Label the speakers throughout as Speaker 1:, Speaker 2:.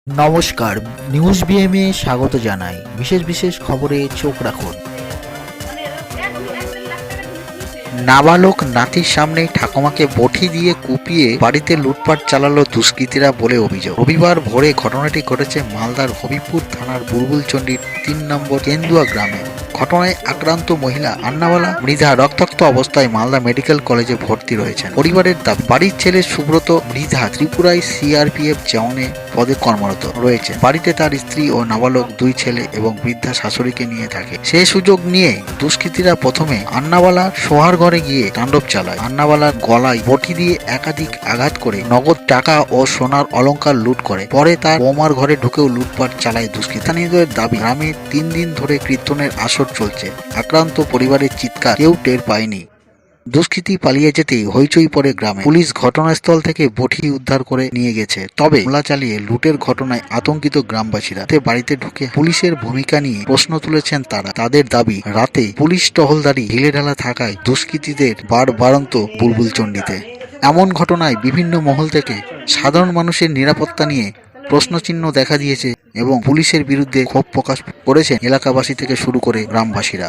Speaker 1: নমস্কার, নিউজ বিএমে স্বাগত জানাই। বিশেষ খবরে চোখ রাখুন। নাবালক নাতির সামনেই ঠাকুমাকে বটি দিয়ে কুপিয়ে বাড়িতে লুটপাট চালালো দুষ্কৃতীরা বলে অভিযোগ। রবিবার ভোরে ঘটনাটি ঘটেছে মালদার হবিপুর থানার বুলবুলচন্ডির ৩ নম্বর কেন্দুয়া গ্রামে। ঘটনায় আক্রান্ত মহিলা আন্নাওয়ালা মৃধা রক্তাক্ত অবস্থায় মালদা মেডিকেল কলেজে ভর্তি রয়েছেন। পরিবারের দাবি, বাড়ির ছেলে সুব্রত মৃধা ত্রিপুরায় সিআরপিএফ জওয়ানে পদে কর্মরত রয়েছে। বাড়িতে তার স্ত্রী ও নাবালক 2 ছেলে এবং বৃদ্ধা শাশুড়িকে নিয়ে থাকে। সেই সুযোগ নিয়ে দুষ্কৃতীরা প্রথমে আন্নাওয়ালা সোহার ঘরে গিয়ে তাণ্ডব চালায়। আন্নাওয়ালার গলায় বটি দিয়ে একাধিক আঘাত করে নগদ টাকা ও সোনার অলংকার লুট করে। পরে তার বৌমার ঘরে ঢুকেও লুটপাট চালায় দুষ্কৃতী। স্থানীয়দের দাবি, গ্রামে 3 দিন ধরে কীর্তনের আসর চলছে। আক্রান্ত পরিবারের চিৎকার কেউ টের পায়নি। দুষ্কৃতী পালিয়ে যেতেই হইচই পড়ে গ্রামে। পুলিশ ঘটনাস্থল থেকে বটি উদ্ধার করে নিয়ে গেছে। তবে হামলা চালিয়ে লুটের ঘটনায় আতঙ্কিত গ্রামবাসীরা। বাড়িতে ঢুকে পুলিশের ভূমিকা নিয়ে প্রশ্ন তুলেছেন তারা। তাদের দাবি, রাতে পুলিশ টহলদারি ঢিলেঢালা থাকায় দুষ্কৃতীদের বাড়ন্ত বুলবুলচন্ডিতে। এমন ঘটনায় বিভিন্ন মহল থেকে সাধারণ মানুষের নিরাপত্তা নিয়ে প্রশ্নচিহ্ন দেখা দিয়েছে এবং পুলিশের বিরুদ্ধে ক্ষোভ প্রকাশ করেছেন এলাকাবাসী থেকে শুরু করে গ্রামবাসীরা।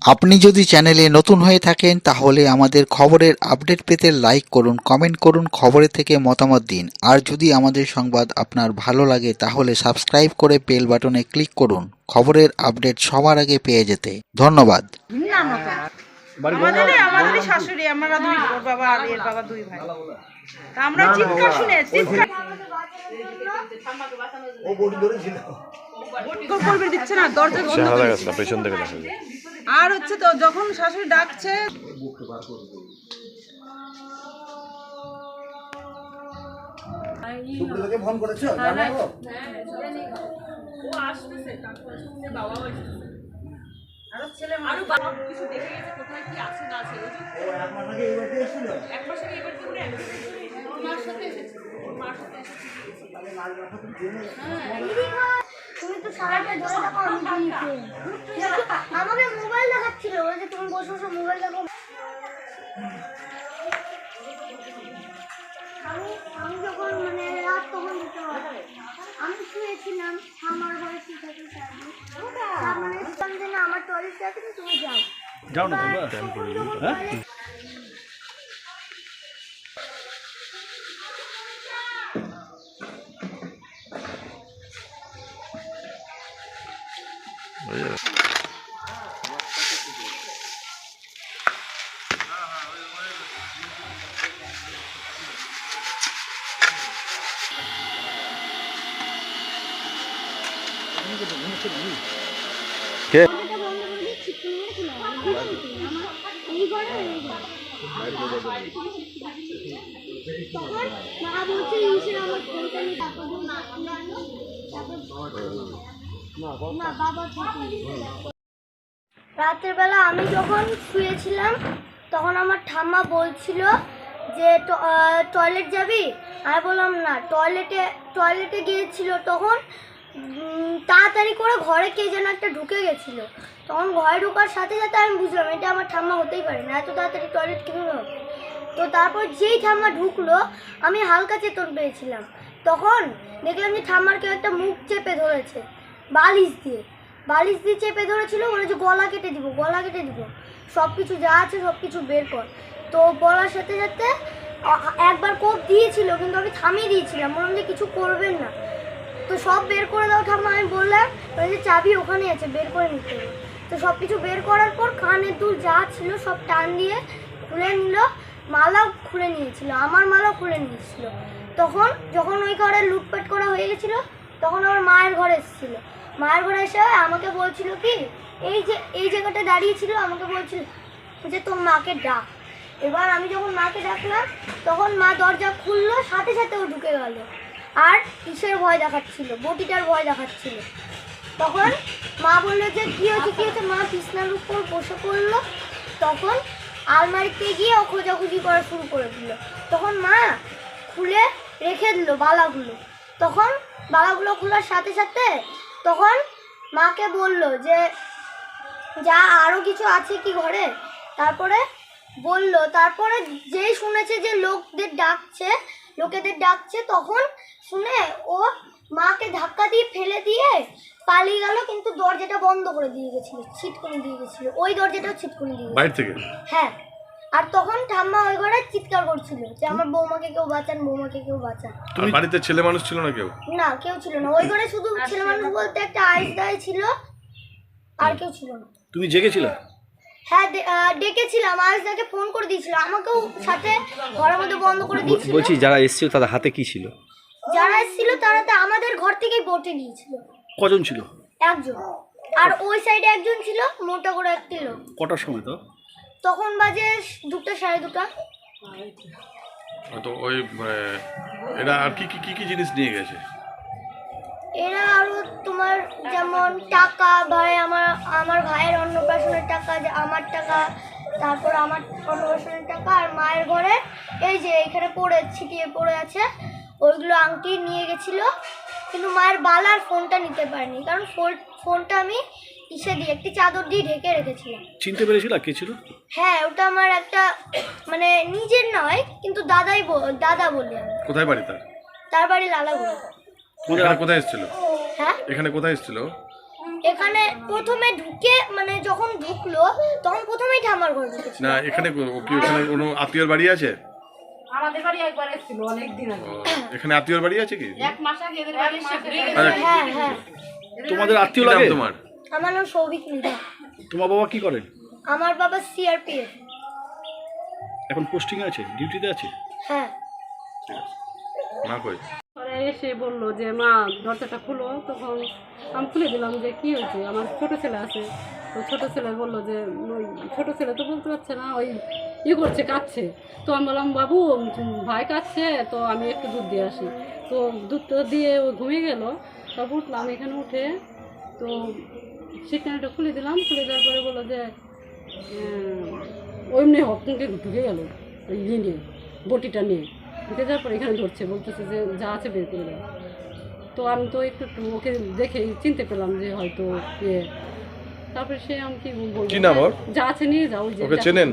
Speaker 1: আপনি যদি চ্যানেলে নতুন হয়ে থাকেন তাহলে আমাদের খবরের আপডেট পেতে লাইক করুন, কমেন্ট করুন, খবরের থেকে মতামত দিন। আর যদি আমাদের সংবাদ আপনার ভালো লাগে তাহলে সাবস্ক্রাইব করে বেল বাটনে ক্লিক করুন খবরের আপডেট সবার আগে পেয়ে যেতে। ধন্যবাদ।
Speaker 2: আমাদের শাশুড়ি, আমরা 2, ওর বাবা আর এর বাবা 2 ভাই। তা আমরা চিৎকার শুনে ও বডি ধরেছিল, বডি দিচ্ছে না, দরজা বন্ধ করে দিচ্ছে পেছন থেকে দেখা যায়। আর হচ্ছে তো যখন শাশুড়ি ডাকছে
Speaker 3: সুব্রতকে ফোন করেছো জানাবো?
Speaker 2: ও আসছে, তারপর শুনে বাবা আসছে আর ছেলে আরো কিছু দেখে গেছে কোথায় কি আছে না আছে।
Speaker 3: ও এক মাস আগে এই বাড়িতে এসেছিল,
Speaker 2: এক মাস আগে এই বাড়িতে ঘুরে ওর মার সাথে এসেছে, ওর মার সাথে এসেছে।
Speaker 3: তাহলে মাঝ মাথা তো জেনে
Speaker 4: তুমি তো সারাটা ধরে থাকো, আমাকে মোবাইল দেখাচ্ছিল, ওই যে তুমি বসে বসে মোবাইল দেখো। আমি যখন মানে রাত তখন দিতে হবে, আমি শুয়েছিলাম আমার ঘরে ঠিক আছে মানে দিন আমার টয়লেট যাচ্ছে, তুমি যাও
Speaker 5: যাও না তোমরা টাইম করে দিই। হ্যাঁ কে
Speaker 4: রাতের বেলা আমি যখন শুয়েছিলাম তখন আমার ঠাম্মা বলছিল যে টয়লেট যাবি, আমি বললাম না। টয়লেটে গিয়েছিল, তখন তাড়াতাড়ি করে ঘরে কে যেন একটা ঢুকে গেছিলো। তখন ঘরে ঢোকার সাথে সাথে আমি বুঝলাম এটা আমার ঠাম্মা হতেই পারে না, এত তাড়াতাড়ি টয়লেট কীভাবে হবে। তো তারপর যেই ঠাম্মা ঢুকলো আমি হালকা চেতন পেয়েছিলাম। তখন দেখলাম যে ঠাম্মার কেউ একটা মুখ চেপে ধরেছে বালিশ দিয়ে চেপে ধরেছিল, বলে যে গলা কেটে দিব। সব কিছু যা আছে সব কিছু বের কর। তো বলার সাথে সাথে একবার কোপ দিয়েছিল, কিন্তু আমি থামিয়ে দিয়েছিলাম, বললাম যে কিছু করবেন না। তো সব বের করে দাও ঠাম্মা, আমি বললাম যে চাবি ওখানে আছে, বের করে নিতে হবে। তো সব কিছু বের করার পর কানের দুল যা ছিল সব টান দিয়ে খুলে নিল, মালাও খুলে নিয়েছিল, আমার মালাও খুলে নিয়েছিল। তখন যখন ওই ঘরে লুটপাট করা হয়ে গেছিলো তখন আমার মায়ের ঘরে এসেছিল। মায়ের ঘরে এসে আমাকে বলছিল কি, এই জায়গাটা দাঁড়িয়েছিল, আমাকে বলছিল যে তোর মাকে ডাক। এবার আমি যখন মাকে ডাকলাম তখন মা দরজা খুললো, সাথে সাথে ও ঢুকে গেল। আর কিসের ভয় দেখাচ্ছিল, বটিটার ভয় দেখাচ্ছিল। তখন মা বললো যে কী হয়েছে, মা বিছনার উপর বসে পড়লো। তখন আলমারিতে গিয়ে ও খোঁজাখুঁজি করা শুরু করে দিল। তখন মা খুলে রেখে দিল বালাগুলো। তখন বালাগুলো খোলার সাথে সাথে তখন মাকে বলল যে যা আরও কিছু আছে কি ঘরে, তারপরে বলল। তারপরে যেই শুনেছে যে লোকেদের ডাকছে তখন শুনে ও মাকে ধাক্কা দিয়ে ফেলে দিয়ে পালিয়ে গেল, কিন্তু দরজাটা বন্ধ করে দিয়ে গেছিল, ছিটকুনি দিয়ে গেছিল, ওই দরজাটাও ছিটকুনি দিয়ে
Speaker 5: বাইরে থেকে?
Speaker 4: হ্যাঁ। আর তখন ঠাম্মা ওই ঘরে চিৎকার করছিল যে আমার বৌমাকে কেউ বাঁচান, বৌমাকে কেউ বাঁচান।
Speaker 5: আর বাড়িতে ছেলে মানুষ ছিল না কেউ?
Speaker 4: না, কেউ ছিল না ওই ঘরে, শুধু ছেলে মানুষ বলতে একটা আইস দায় ছিল, আর কেউ ছিল না।
Speaker 6: তুমি জেগেছিলে?
Speaker 4: হ্যাঁ, ডেকেছিলাম, আইসদাকে ফোন করে দিয়েছিল, আমাকেও সাথে ঘরের মধ্যে বন্ধ করে দিয়েছিল।
Speaker 6: বলছি যারা এসেছিল তাদের হাতে কি ছিল?
Speaker 4: যারা এসেছিল তারা তো আমাদের ঘর থেকেই বটে নিয়েছিল।
Speaker 6: কজন ছিল?
Speaker 4: একজন। আর ওই সাইডে একজন ছিল, মোটা করে একটি লোক।
Speaker 6: কটার সময় তো?
Speaker 4: তখন বাজে 2টা, 2:30।
Speaker 5: তো ওই এরা আর কি কি কি কি জিনিস নিয়ে গেছে?
Speaker 4: এরা আরো তোমার যেমন টাকা, ভাই আমার ভাইয়ের অন্নপ্রাশনের টাকা, আমার টাকা, তারপর আমার অন্নপ্রাশনের টাকা, আর মায়ের ঘরে এই যে এখানে ছিটিয়ে পড়ে আছে ওইগুলো আংটি নিয়ে গেছিল। কিন্তু মায়ের বালার ফোনটা নিতে পারিনি, কারণ ফোনটা আমি একটি চাদর দিয়ে ঢেকে রেখেছিলাম।
Speaker 6: চিনতে পেরেছিল কে ছিল?
Speaker 4: হ্যাঁ, ওটা আমার একটা মানে নিজের নয়, কিন্তু দাদা বলি আমি।
Speaker 5: কোথায় বাড়ি তার?
Speaker 4: তার বাড়ি লালাগুড়া।
Speaker 5: এখানে কোথায় এসেছিল?
Speaker 4: হ্যাঁ,
Speaker 5: এখানে কোথায় এসেছিল?
Speaker 4: এখানে প্রথমে ঢুকে মানে যখন ঢুকলো তখন প্রথমেই ঠাম্মার ঘরে ঢুকেছিল।
Speaker 5: না, এখানে কি ওখানে কোনো আত্মীয়র বাড়ি আছে?
Speaker 2: আমাদের বাড়ি একবার এসেছিল অনেক দিন আগে।
Speaker 5: এখানে আত্মীয়র বাড়ি আছে কি?
Speaker 2: 1 মাস আগে এদের বাড়ি এসে ঘুরে গেছে।
Speaker 4: হ্যাঁ হ্যাঁ।
Speaker 6: তোমাদের
Speaker 5: কি
Speaker 6: আত্মীয়
Speaker 5: নাম
Speaker 6: লাগে?
Speaker 5: তোমার?
Speaker 4: আমার নাম সৌভিক মৃধা।
Speaker 6: তোমার বাবা কি করেন?
Speaker 4: আমার বাবা সিআরপিএফ।
Speaker 6: এখন পোস্টিং আছে, ডিউটিতে আছে?
Speaker 4: হ্যাঁ।
Speaker 5: মা কই?
Speaker 7: পরে এসে বললো যে মা দরজাটা খুলো, তখন আমি খুলে দিলাম যে কী হয়েছে, আমার ছোটো ছেলে আছে। তো ছোটো ছেলে বললো যে ওই ছোটো ছেলে তো বলতে পারছে না, ওই করছে, কাঁদছে। তো আমি বললাম বাবু ভাই কাঁদছে, তো আমি একটু দুধ দিয়ে আসি। তো দুধটা দিয়ে ও ঘুমিয়ে গেল। তারপর উঠলাম, এখানে উঠে তো সেখানেটা খুলে দিলাম। খুলে দেওয়ার পরে বললো যে ওইমনি হককে ঢুকে গেল ওই নিয়ে বটিটা নিয়ে ঢুকে যাওয়ার পর এখানে ধরছে, বলতেছে যে যা আছে বের করে দেয়। তো আমি তো একটু ওকে দেখে চিনতে পেলাম যে হয়তো তারপরে সে আমি কি বলবো,
Speaker 5: কি নাম ওর?
Speaker 7: যা আছে নিয়ে যাও।
Speaker 5: ওকে চেনেন?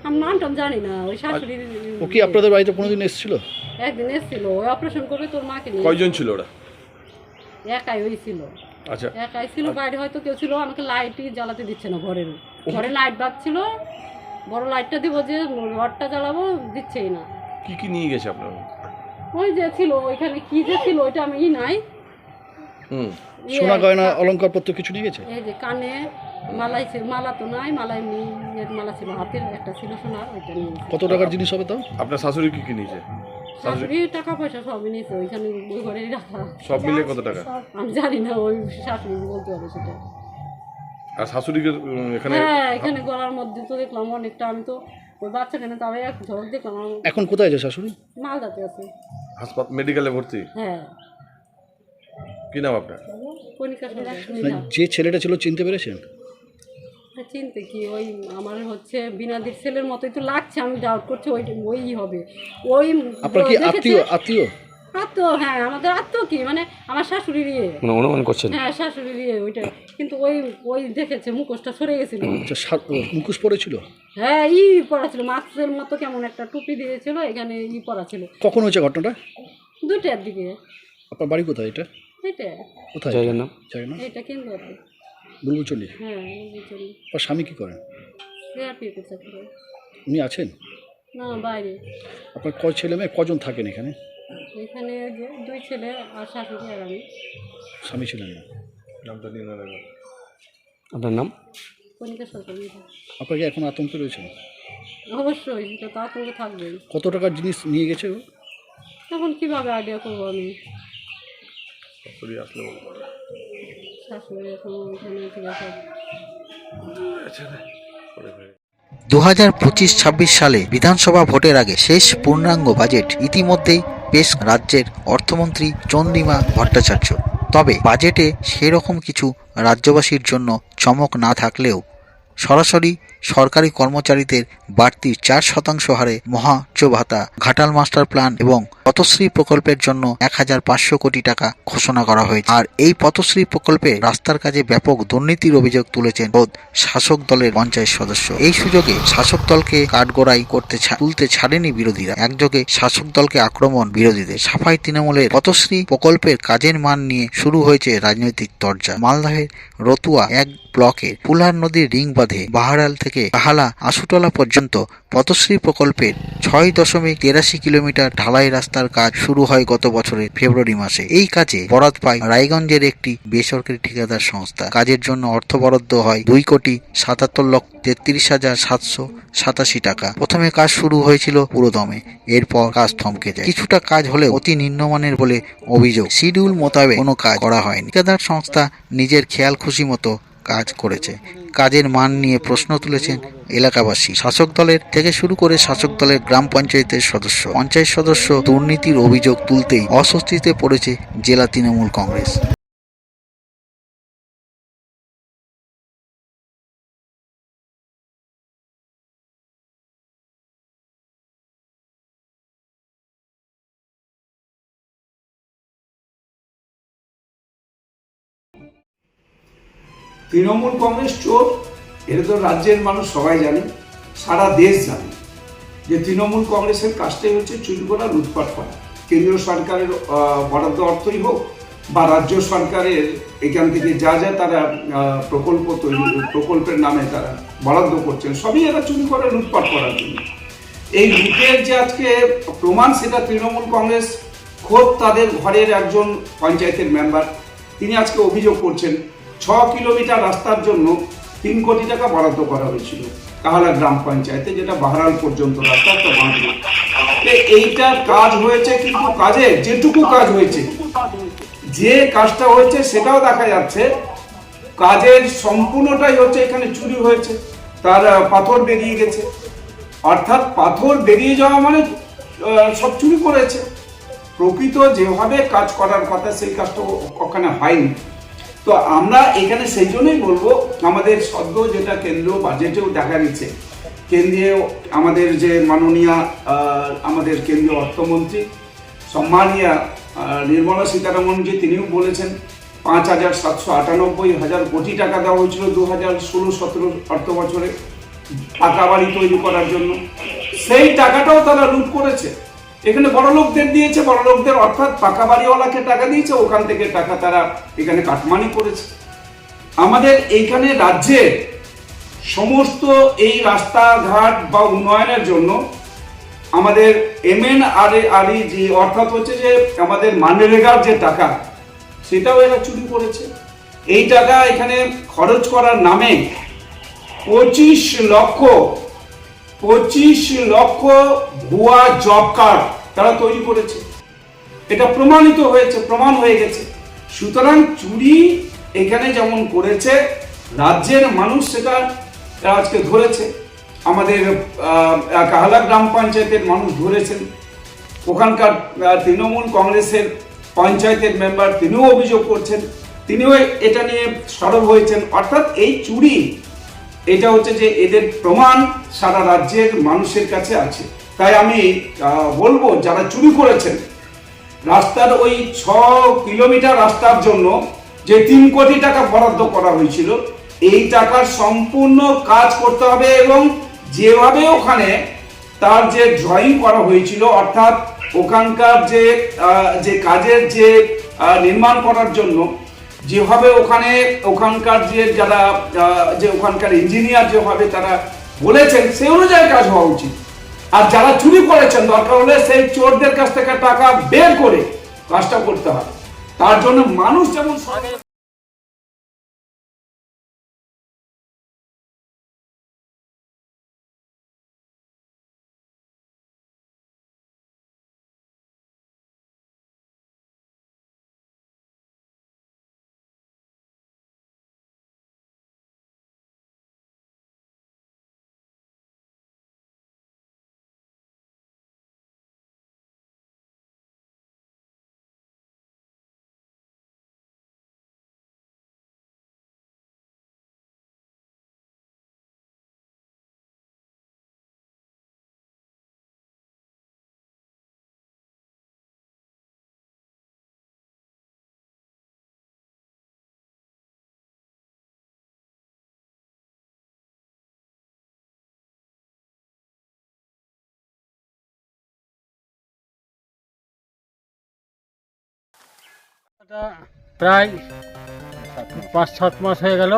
Speaker 7: আমি নামটা জানি না। ওই শাশুড়ির
Speaker 6: ও কি আপনাদের বাড়িতে কোনোদিন এসেছিল?
Speaker 7: একদিন এসেছিল, ওই অপারেশন করবে তোর মাকে নিয়ে।
Speaker 5: কয়জন ছিল ওরা?
Speaker 7: একাই ওই ছিল,
Speaker 5: আচ্ছা,
Speaker 7: একাই ছিল। বাইরে হয়তো কেউ ছিল, আমাকে লাইটই জ্বালাতে দিচ্ছে না। ঘরে লাইট বাজছিল, বড় লাইটটা দিব যে রডটা জ্বালাবো, দিচ্ছেই না।
Speaker 5: কি কি নিয়ে গেছে আপনারা?
Speaker 7: ওই যে ছিল ওইখানে কি যে ছিল ওইটা আমি নাই।
Speaker 6: সোনা গয়না অলংকার পত্র কিছু নিয়ে গেছে?
Speaker 7: এই যে কানে মালাই ছিল, মালা তো নাই, মালা এমনি মালা ছিল, হাতের একটা ছিল সোনার, ওইটা নিয়ে গেছে।
Speaker 6: কত টাকার জিনিস হবে তাও?
Speaker 5: আপনার শাশুড়ি কি কি নিয়েছে?
Speaker 7: শাশুড়ি টাকা পয়সা সবই নিয়েছে, ওইখানে ওই ঘরেই রাখা।
Speaker 5: সব মিলে কত টাকা?
Speaker 7: আমি জানি না, ওই শাশুড়ি বলতে হবে সেটা।
Speaker 5: আর শাশুড়িকে এখানে?
Speaker 7: হ্যাঁ, এখানে গলার মধ্যে তো দেখলাম অনেকটা। আমি তো ওই বাচ্চাখানে তবে এক ঝলক দেখলাম।
Speaker 6: এখন কোথায় আছে শাশুড়ি?
Speaker 7: মালদাতে আছে।
Speaker 5: হাসপাতাল মেডিকেলে ভর্তি?
Speaker 7: হ্যাঁ।
Speaker 5: কি নাম আপনার?
Speaker 7: কণিকা সরকার।
Speaker 6: না, যে ছেলেটা ছিল চিনতে পেরেছেন?
Speaker 7: চিনতে কি, ওই আমার হচ্ছে বিনাদির ছেলের মতোই তো লাগছে। আমি ডাউট করছি ওই হবে। ওই
Speaker 6: আপনার কি আত্মীয়? আত্মীয়?
Speaker 7: হ্যাঁ, আমাদের আত্মীয় কি মানে আমার শাশুড়ির ইয়ে।
Speaker 6: অনুমান করছেন?
Speaker 7: হ্যাঁ, শাশুড়ির ইয়ে ওইটা। কিন্তু ওই দেখেছে মুখোশটা সরে গেছিল।
Speaker 6: আচ্ছা, মুখোশ পরেছিল?
Speaker 7: হ্যাঁ, পরা ছিল, মাছের মতো কেমন একটা টুপি দিয়েছিল, এখানে পরা ছিল।
Speaker 6: কখন হয়েছে ঘটনাটা?
Speaker 7: 2টার দিকে।
Speaker 6: আপনার বাড়ি কোথায় এটা?
Speaker 7: এটা
Speaker 6: কোথায় জায়গার নাম?
Speaker 7: এটা কেন্দ্র।
Speaker 6: বুলবুলচন্ডী?
Speaker 7: হ্যাঁ, বুলবুলচন্ডী।
Speaker 6: আপনার স্বামী কি করেন?
Speaker 7: সিআরপিএফে চাকরি করে।
Speaker 6: উনি আছেন?
Speaker 7: না, বাইরে।
Speaker 6: আপনার কয় ছেলে মেয়ে, কজন থাকেন এখানে?
Speaker 7: এখানে যে 2 ছেলে আর শাশুড়ি আর আমি।
Speaker 6: স্বামী ছিলেন না?
Speaker 5: নামটা নিয়ে না।
Speaker 6: আপনার নাম?
Speaker 7: কণিকা সরকার।
Speaker 6: আপনার কি এখন আতঙ্কে রয়েছেন?
Speaker 7: অবশ্যই, সেটা তো আতঙ্ক থাকবেই।
Speaker 6: কত টাকার জিনিস নিয়ে গেছে ও?
Speaker 7: তখন কীভাবে আইডিয়া করবো আমি?
Speaker 5: শাশুড়ি আসলে বলবো।
Speaker 7: শাশুড়ি এখন ওইখানে ঠিক আছে।
Speaker 1: 2025-26 সালে বিধানসভা ভোটের আগে শেষ পূর্ণাঙ্গ বাজেট ইতিমধ্যেই পেশ রাজ্যের অর্থমন্ত্রী চন্দ্রিমা ভট্টাচার্য। তবে বাজেটে সেরকম কিছু রাজ্যবাসীর জন্য চমক না থাকলেও সরাসরি সরকারি কর্মচারীদের বাড়তি 4% হারে মহার্ঘ ভাতা, ঘাটাল মাস্টার প্ল্যান এবং পথশ্রী প্রকল্পের জন্য 1500 কোটি টাকা ঘোষণা করা হয়েছে। আর এই পথশ্রী প্রকল্পে রাস্তার কাজে ব্যাপক দুর্নীতির অভিযোগ তুলেছেন খোদ শাসক দলের পঞ্চায়েত সদস্য। এই সুযোগে শাসক দলকে কাঠগড়াই তুলতে ছাড়েনি বিরোধীরা। একযোগে শাসক দলকে আক্রমণ বিরোধীদের। সাফাই তৃণমূলের পথশ্রী প্রকল্পের কাজের মান নিয়ে শুরু হয়েছে রাজনৈতিক তরজা। মালদহের রতুয়া 1 ব্লকের ফুলার নদীর রিং বাঁধে বাহারাল থেকে কাহালা আশুতলা পর্যন্ত পথশ্রী প্রকল্পের 6.83 কিলোমিটার ঢালাই রাস্তার কাজ শুরু হয় গত বছরের ফেব্রুয়ারি মাসে। এই কাজে বরাদ পায় রায়গঞ্জের একটি বেসরকারি ঠিকাদার সংস্থা। কাজের জন্য অর্থ বরাদ্দ হয় 2,77,787 টাকা। প্রথমে কাজ শুরু হয়েছিল পুরোদমে, এরপর কাজ থমকে যায়। কিছুটা কাজ হলেও অতি নিম্নমানের বলে অভিযোগ। শিডিউল মোতাবেক কোনো কাজ করা হয়নি। ঠিকাদার সংস্থা নিজের খেয়াল খুশি মতো কাজ করেছে। কাজের মান নিয়ে প্রশ্ন তুলেছেন এলাকাবাসী। শাসক দলের থেকে শুরু করে শাসক দলের গ্রাম পঞ্চায়েতের পঞ্চায়েত সদস্য দুর্নীতির অভিযোগ তুলতেই অস্বস্তিতে পড়েছে জেলা তৃণমূল কংগ্রেস।
Speaker 8: তৃণমূল কংগ্রেস চোর, এটা তো রাজ্যের মানুষ সবাই জানে, সারা দেশ জানে যে তৃণমূল কংগ্রেসের কাজটাই হচ্ছে চুরি করা, লুটপাট করা। কেন্দ্রীয় সরকারের বরাদ্দ অর্থই হোক বা রাজ্য সরকারের এখান থেকে যা যা তারা প্রকল্পের নামে তারা বরাদ্দ করছেন, সবই এরা চুরি করে, লুটপাট করার জন্য। এই লুটের যে আজকে প্রমাণ, সেটা তৃণমূল কংগ্রেস খোদ তাদের ঘরের একজন পঞ্চায়েতের মেম্বার, তিনি আজকে অভিযোগ করছেন 6 কিলোমিটার রাস্তার জন্য 3 কোটি টাকা বরাদ্দ করা হয়েছিল কাহালা গ্রাম পঞ্চায়েতে, যেটা বাহারাল পর্যন্ত রাস্তা তো বাঁধবে। এইটার কাজ হয়েছে, কিন্তু কাজে যেটুকু কাজ হয়েছে, যে কাজটা হয়েছে সেটাও দেখা যাচ্ছে কাজের সম্পূর্ণটাই হচ্ছে এখানে চুরি হয়েছে। তার পাথর বেরিয়ে গেছে, অর্থাৎ পাথর বেরিয়ে যাওয়া মানে সব চুরি করেছে। প্রকৃত যেভাবে কাজ করার কথা সেই কাজটা ওখানে হয়নি। তো আমরা এখানে সেই জন্যই বলবো, আমাদের সদ্য যেটা কেন্দ্রীয় বাজেটেও দেখা গেছে, কেন্দ্রীয় আমাদের যে মাননীয় আমাদের কেন্দ্রীয় অর্থমন্ত্রী সম্মানীয় নির্মলা সীতারামনজি, তিনিও বলেছেন 5,798 কোটি টাকা দেওয়া হয়েছিল 2016-17 অর্থ বছরে পাকা বাড়ি তৈরি করার জন্য। সেই টাকাটাও তারা লুট করেছে। এখানে বড় লোকদের দিয়েছে, বড় লোকদের অর্থাৎ পাকা বাড়িওয়ালাকে টাকা দিয়েছে, ওখান থেকে টাকা তারা এখানে কাটমানি করেছে। আমাদের এইখানে রাজ্যে সমস্ত এই রাস্তাঘাট বা উন্নয়নের জন্য আমাদের MNRE অর্থাৎ হচ্ছে যে আমাদের মানরেগার যে টাকা, সেটাও এরা চুরি করেছে। এই টাকা এখানে খরচ করার নামে 25 লক্ষ ভুয়া জব কার্ড তারা তৈরি করেছে। এটা প্রমাণিত হয়েছে, প্রমাণ হয়ে গেছে। সুতরাং চুরি এখানে যেমন করেছে, রাজ্যের মানুষ সেটা আজকে ধরেছে। আমাদের কাহালা গ্রাম পঞ্চায়েতের মানুষ ধরেছেন, ওখানকার তৃণমূল কংগ্রেসের পঞ্চায়েতের মেম্বার তিনিও অভিযোগ করছেন, তিনিও এটা নিয়ে সরব হয়েছেন। অর্থাৎ এই চুরি, এটা হচ্ছে যে এদের প্রমাণ সারা রাজ্যের মানুষের কাছে আছে। তাই আমি বলবো, যারা চুরি করেছেন রাস্তার ওই 6 কিলোমিটার রাস্তার জন্য যে 3 কোটি টাকা বরাদ্দ করা হয়েছিল, এই টাকার সম্পূর্ণ কাজ করতে হবে এবং যেভাবে ওখানে তার যে ড্রয়িং করা হয়েছিল, অর্থাৎ ওখানকার যে কাজের যে নির্মাণ করার জন্য যেভাবে ওখানকার যে ওখানকার ইঞ্জিনিয়ার যেভাবে তারা বলেছেন, সেই অনুযায়ী কাজ হওয়া উচিত। আর যারা চুরি করেছেন, দরকার হলে সেই চোরদের কাছ থেকে টাকা বের করে কাজটা করতে হবে। তার জন্য মানুষ যেমন
Speaker 9: প্রায় 5-7 মাস হয়ে গেল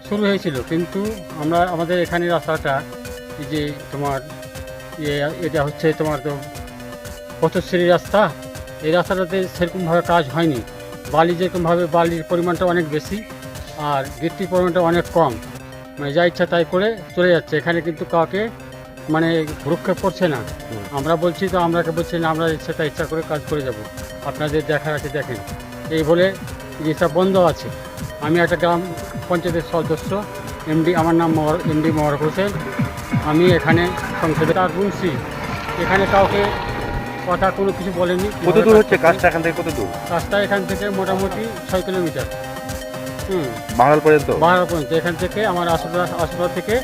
Speaker 9: শুরু হয়েছিল, কিন্তু আমাদের এখানে রাস্তাটা এই যে তোমার এটা হচ্ছে তোমার তো পথশ্রী রাস্তা, এই রাস্তাটাতে সেরকমভাবে কাজ হয়নি। বালি যেরকমভাবে বালির পরিমাণটা অনেক বেশি আর গিট্টির পরিমাণটা অনেক কম, মানে যা ইচ্ছা তাই করে চলে যাচ্ছে। এখানে কিন্তু কাউকে মানে ভ্রুক্ষেপ করছে না। আমরা বলছি তো আমরাকে বলছি না, আমরা সেটা ইচ্ছা করে কাজ করে যাব, আপনাদের দেখার আছে দেখেন, এই বলে জিনিসটা বন্ধ আছে। আমি একটা গ্রাম পঞ্চায়েতের সদস্য, এমডি, আমার নাম এমডি মোবারক হোসেন। আমি এখানে সংসদে তার গুনছি, এখানে কাউকে কথা কোনো কিছু বলেনি।
Speaker 10: কত দূর হচ্ছে কাজটা এখান থেকে? কত দূর
Speaker 9: রাস্তা? এখান থেকে মোটামুটি 6 কিলোমিটার।
Speaker 10: বাহারাল পর্যন্ত?
Speaker 9: বাহারাল পর্যন্ত, এখান থেকে আমার আশুরা থেকে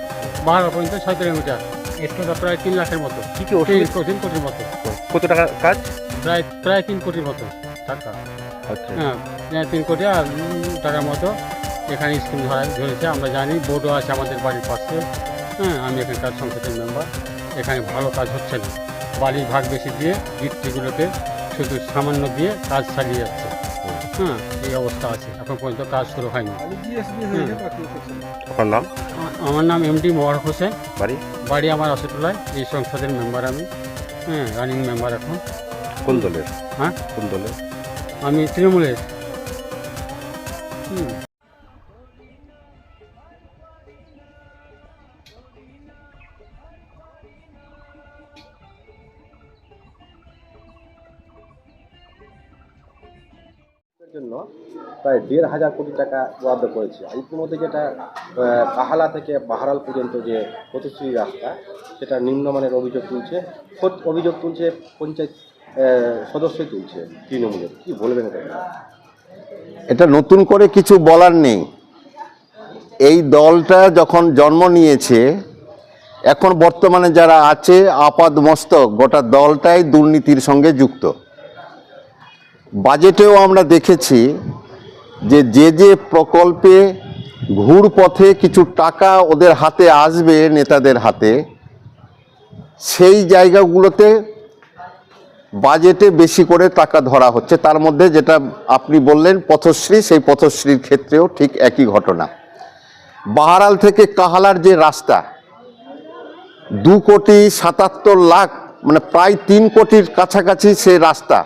Speaker 9: বাহারাল পর্যন্ত 6 কিলোমিটার। এক্সট্রা প্রায় 3 লাখের মতো।
Speaker 10: কি কি অসুবিধা?
Speaker 9: 3 কোটির মতো।
Speaker 10: কত টাকা কাজ?
Speaker 9: প্রায় 3 কোটির মতো টাকা।
Speaker 10: আচ্ছা,
Speaker 9: হ্যাঁ, 3 কোটি আর টাকার মতো এখানে স্কিম ধরেছে। আমরা জানি, বোর্ডও আছে আমাদের বাড়ির পাশে। হ্যাঁ, আমি এখানকার সংসদের মেম্বার। এখানে ভালো কাজ হচ্ছে না, বালির ভাগ বেশি দিয়ে গিট্টিগুলোকে শুধু সামান্য দিয়ে কাজ চালিয়ে যাচ্ছে। হ্যাঁ, এই অবস্থা আছে, এখন পর্যন্ত কাজ শুরু হয়নি।
Speaker 10: আপনার নাম?
Speaker 9: আমার নাম এমডি মোবারক হোসেন।
Speaker 10: বাড়ি?
Speaker 9: বাড়ি আমার আশুটোলায়। এই সংসদের মেম্বার আমি। হ্যাঁ, রানিং মেম্বার এখন।
Speaker 10: কোন দলের?
Speaker 9: হ্যাঁ,
Speaker 10: কোন দলের?
Speaker 9: আমি তৃণমূলের।
Speaker 11: জন্য প্রায় 1,500 কোটি টাকা বরাদ্দ করেছে। ইতিমধ্যে যেটা কাহালা থেকে বাহারাল পর্যন্ত যে পথশ্রী রাস্তা, সেটা নিম্নমানের অভিযোগ তুলছে পঞ্চায়েত সদস্যই তুলছে তৃণমূলের। কি বলবেন এটা?
Speaker 12: এটা নতুন করে কিছু বলার নেই। এই দলটা যখন জন্ম নিয়েছে, এখন বর্তমানে যারা আছে আপাদমস্তক গোটা দলটাই দুর্নীতির সঙ্গে যুক্ত। বাজেটেও আমরা দেখেছি যে যে প্রকল্পে ঘুরপথে কিছু টাকা ওদের হাতে আসবে, নেতাদের হাতে, সেই জায়গাগুলোতে বাজেটে বেশি করে টাকা ধরা হচ্ছে। তার মধ্যে যেটা আপনি বললেন পথশ্রী, সেই পথশ্রীর ক্ষেত্রেও ঠিক একই ঘটনা। বাহারাল থেকে কাহালার যে রাস্তা, 2,77,00,000, মানে প্রায় 3 কোটির কাছাকাছি সেই রাস্তা।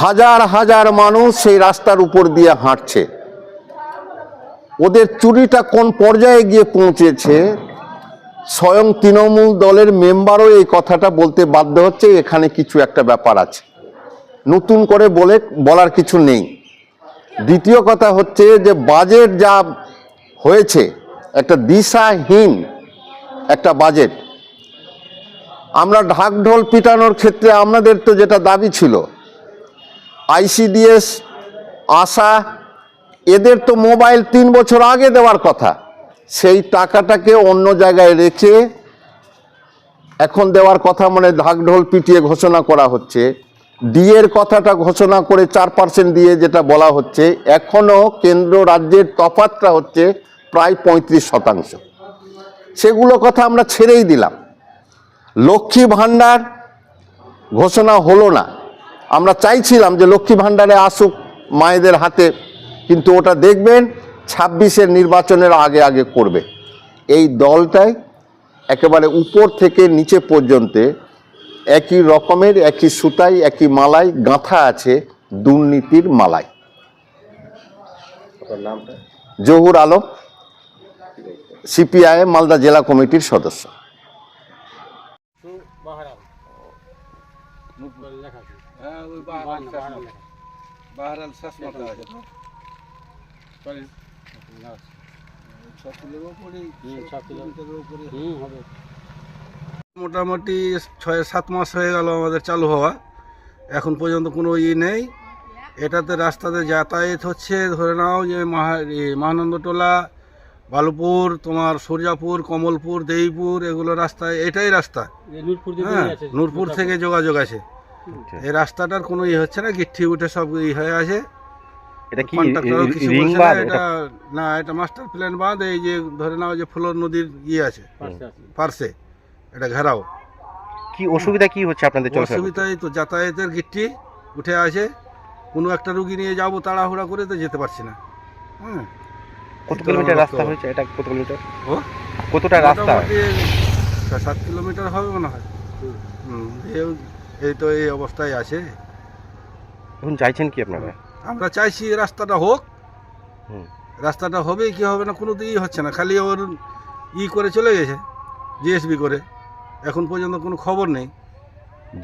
Speaker 12: হাজার হাজার মানুষ সেই রাস্তার উপর দিয়ে হাঁটছে। ওদের চুরিটা কোন পর্যায়ে গিয়ে পৌঁছেছে, স্বয়ং তৃণমূল দলের মেম্বারও এই কথাটা বলতে বাধ্য হচ্ছে, এখানে কিছু একটা ব্যাপার আছে। নতুন করে বলার কিছু নেই। দ্বিতীয় কথা হচ্ছে যে বাজেট যা হয়েছে, একটা দিশাহীন একটা বাজেট। আমরা ঢাকঢোল পিটানোর ক্ষেত্রে আমাদের তো যেটা দাবি ছিল, ICDS, আশা, এদের তো মোবাইল 3 বছর আগে দেওয়ার কথা, সেই টাকাটাকে অন্য জায়গায় রেখে এখন দেওয়ার কথা, মানে ঢাকঢোল পিটিয়ে ঘোষণা করা হচ্ছে। ডিএর কথাটা ঘোষণা করে 4% দিয়ে যেটা বলা হচ্ছে, এখনও কেন্দ্র রাজ্যের তফাৎটা হচ্ছে প্রায় 35%। সেগুলো কথা আমরা ছেড়েই দিলাম। লক্ষ্মী ভাণ্ডার ঘোষণা হলো না। আমরা চাইছিলাম যে লক্ষ্মী ভাণ্ডারে আসুক মায়েদের হাতে, কিন্তু ওটা দেখবেন 26-এর নির্বাচনের আগে আগে করবে। এই দলটাই একেবারে উপর থেকে নিচে পর্যন্ত একই রকমের, একই সুতায়, একই মালায় গাঁথা আছে, দুর্নীতির মালায়।
Speaker 11: আপনার নামটা?
Speaker 12: জহুর আলম, CPIM মালদা জেলা কমিটির সদস্য।
Speaker 8: মোটামুটি 6-7 মাস হয়ে গেল আমাদের চালু হওয়া, এখন পর্যন্ত কোনো নেই। এটাতে রাস্তাতে যাতায়াত হচ্ছে, ধরে নাও যে মহানন্দটোলা, বালুপুর, তোমার সূর্যাপুর, কমলপুর, দেইপুর, এগুলো রাস্তায়, এটাই রাস্তা। হ্যাঁ, নূরপুর থেকে যোগাযোগ আছে। এই রাস্তাটার কোনো হচ্ছে না, গিট্টি উঠে সব হয়ে আছে।
Speaker 10: এটা কি
Speaker 8: রিং বাঁধ? এটা না, এটা মাস্টার প্ল্যান বাঁধ। এই যে ধরে নাও যে ফ্লোর নদীর আছে পার্শ্বে, এটা ঘেরাও।
Speaker 10: কি অসুবিধা কি হচ্ছে আপনাদের?
Speaker 8: অসুবিধাই তো যাতায়াতের গিট্টি উঠে আছে, কোনো একটা রুগী নিয়ে যাবো তাড়াহুড়া করে তো যেতে পারছি না। হ্যাঁ,
Speaker 10: কত কিলোমিটার রাস্তা হয়েছে এটা? কত কিলোমিটার?
Speaker 8: ও
Speaker 10: কতটা রাস্তা?
Speaker 8: মোটামুটি 6-7 কিলোমিটার হবে মনে হয়। এই তো এই অবস্থায় আছে।
Speaker 10: এখন চাইছেন কি আপনারা?
Speaker 8: আমরা চাইছি রাস্তাটা হোক।
Speaker 10: হুম।
Speaker 8: রাস্তাটা হবে কি হবে না কোনো দিকই হচ্ছে না, খালি ওর করে চলে গেছে জিএসবি করে, এখন পর্যন্ত কোনো খবর নেই।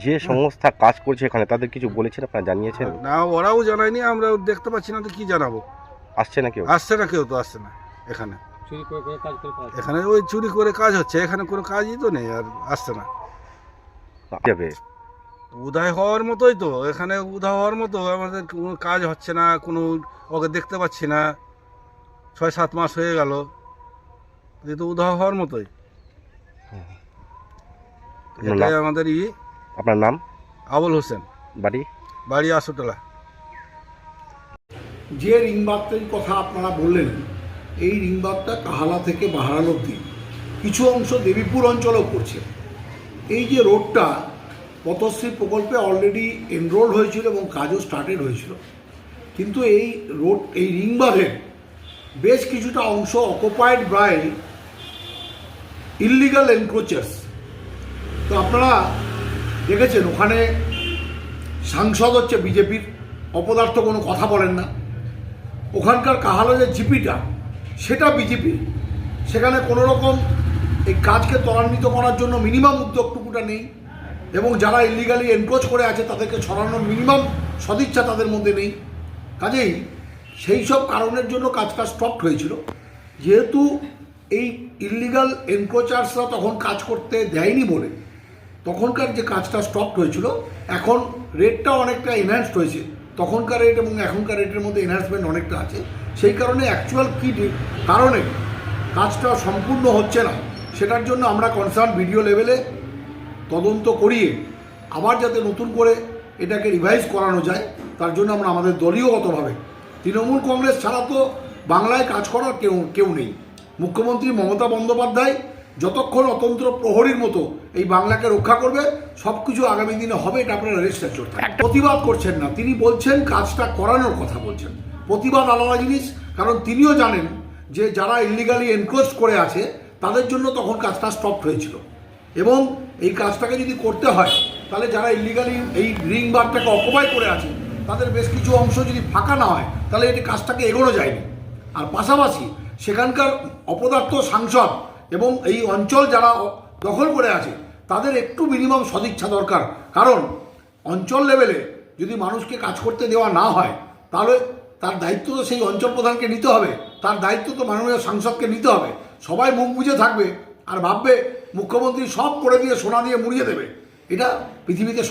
Speaker 10: যে সংস্থা কাজ করছে এখানে তাদের কিছু বলেছেন আপনারা, জানিয়েছেন?
Speaker 8: না, ওরাও জানায়নি, আমরা দেখতে পাচ্ছি না তো কি জানাবো।
Speaker 10: আসছে না কেউ?
Speaker 8: আসছে না কেউ, তো আসছে না এখানে।
Speaker 9: চুরি করে কাজ করে
Speaker 8: এখানে ওই চুরি করে কাজ হচ্ছে, এখানে কোনো কাজই তো নেই, আর আসছে না।
Speaker 10: যাবে
Speaker 8: উদয় হওয়ার মতোই তো, এখানে উদয় হওয়ার মতো, আমাদের কোনো কাজ হচ্ছে না, কোনো ওকে দেখতে পাচ্ছি না, 6-7 মাস হয়ে গেল, এই তো উদয় হওয়ার মতোই। এটাই আমাদের
Speaker 10: আপনার নাম?
Speaker 8: আবুল হোসেন,
Speaker 10: বাড়ি
Speaker 8: আশুতলা।
Speaker 13: যে রিংবাদটির কথা আপনারা বললেন, এই রিংবাদটা কাহালা থেকে বাহারাল অবধি কিছু অংশ দেবীপুর অঞ্চলেও করছে। এই যে রোডটা পথশ্রী প্রকল্পে অলরেডি এনরোল হয়েছিল এবং কাজও স্টার্টেড হয়েছিল, কিন্তু এই রোড, এই রিংবাঁধের বেশ কিছুটা অংশ অকুপাইড বাই ইললিগাল এনক্রোচার্স। তো আপনারা দেখেছেন ওখানে সাংসদ হচ্ছে বিজেপির, অপদার্থ কোনো কথা বলেন না। ওখানকার কাহালা যে জিপিটা সেটা বিজেপি, সেখানে কোনো রকম এই কাজকে ত্বরান্বিত করার জন্য মিনিমাম উদ্যোগটুকুটা নেই, এবং যারা ইলিগালি এনক্রোচ করে আছে তাদেরকে ছড়ানোর মিনিমাম সদিচ্ছা তাদের মধ্যে নেই। কাজেই সেই সব কারণের জন্য কাজটা স্টপড হয়েছিল। যেহেতু এই ইললিগাল এনক্রোচার্সরা তখন কাজ করতে দেয়নি বলে তখনকার যে কাজটা স্টপড হয়েছিল, এখন রেটটাও অনেকটা এনহ্যান্সড হয়েছে। তখনকার রেট এবং এখনকার রেটের মধ্যে এনহ্যান্সমেন্ট অনেকটা আছে। সেই কারণে অ্যাকচুয়াল কী কারণে কাজটা সম্পূর্ণ হচ্ছে না সেটার জন্য আমরা কনসার্ন ভিডিও লেভেলে তদন্ত করিয়ে আবার যাতে নতুন করে এটাকে রিভাইজ করানো যায়, তার জন্য আমরা আমাদের দলীয়গতভাবে, তৃণমূল কংগ্রেস ছাড়া তো বাংলায় কাজ করার কেউ নেই। মুখ্যমন্ত্রী মমতা বন্দ্যোপাধ্যায় যতক্ষণ অতন্ত্র প্রহরীর মতো এই বাংলাকে রক্ষা করবে, সব কিছু আগামী দিনে হবে, এটা আপনারা রেস্ট অ্যাসিওর্ড থাকুন। প্রতিবাদ করছেন না, তিনি বলছেন কাজটা করানোর কথা বলছেন। প্রতিবাদ আলাদা জিনিস, কারণ তিনিও জানেন যে যারা ইলিগালি এনক্রোচ করে আছে তাদের জন্য তখন কাজটা স্টপ হয়েছিল, এবং এই কাজটাকে যদি করতে হয় তাহলে যারা ইলিগালি এই রিং বারটাকে অকুপাই করে আছে তাদের বেশ কিছু অংশ যদি ফাঁকা না হয় তাহলে এই কাজটাকে এগোনো যায়নি। আর পাশাপাশি সেখানকার অপদার্থ সাংসদ এবং এই অঞ্চল যারা দখল করে আছে তাদের একটু মিনিমাম সদিচ্ছা দরকার, কারণ অঞ্চল লেভেলে যদি মানুষকে কাজ করতে দেওয়া না হয় তাহলে তার দায়িত্ব তো সেই অঞ্চল প্রধানকে নিতে হবে, তার দায়িত্ব তো মাননীয় সাংসদকে নিতে হবে। সবাই মুখ বুজে থাকবে আর ভাববে মুখ্যমন্ত্রী সব করে দিয়ে সোনা দিয়ে মুড়িয়ে দেবে, এটা পৃথিবীতে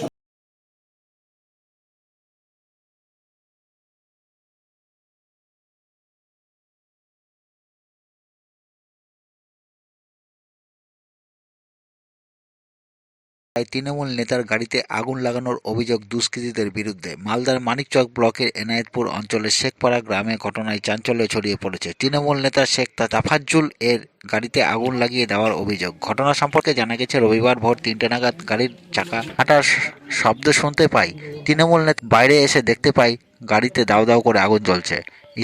Speaker 1: তৃণমূল নেতার গাড়িতে আগুন লাগানোর অভিযোগ দুষ্কৃতীদের বিরুদ্ধে। মালদার মানিকচক ব্লকের এনায়েতপুর অঞ্চলের শেখপাড়া গ্রামে ঘটনায় চাঞ্চল্য ছড়িয়ে পড়েছে। তৃণমূল নেতা শেখ তাফাজ্জুল এর গাড়িতে আগুন লাগিয়ে দেওয়ার অভিযোগ। ঘটনা সম্পর্কে জানা গেছে, রবিবার ভোর 3টে নাগাদ গাড়ির চাকা হাঁটার শব্দ শুনতে পাই। তৃণমূল নেতা বাইরে এসে দেখতে পাই গাড়িতে দাউ দাউ করে আগুন জ্বলছে।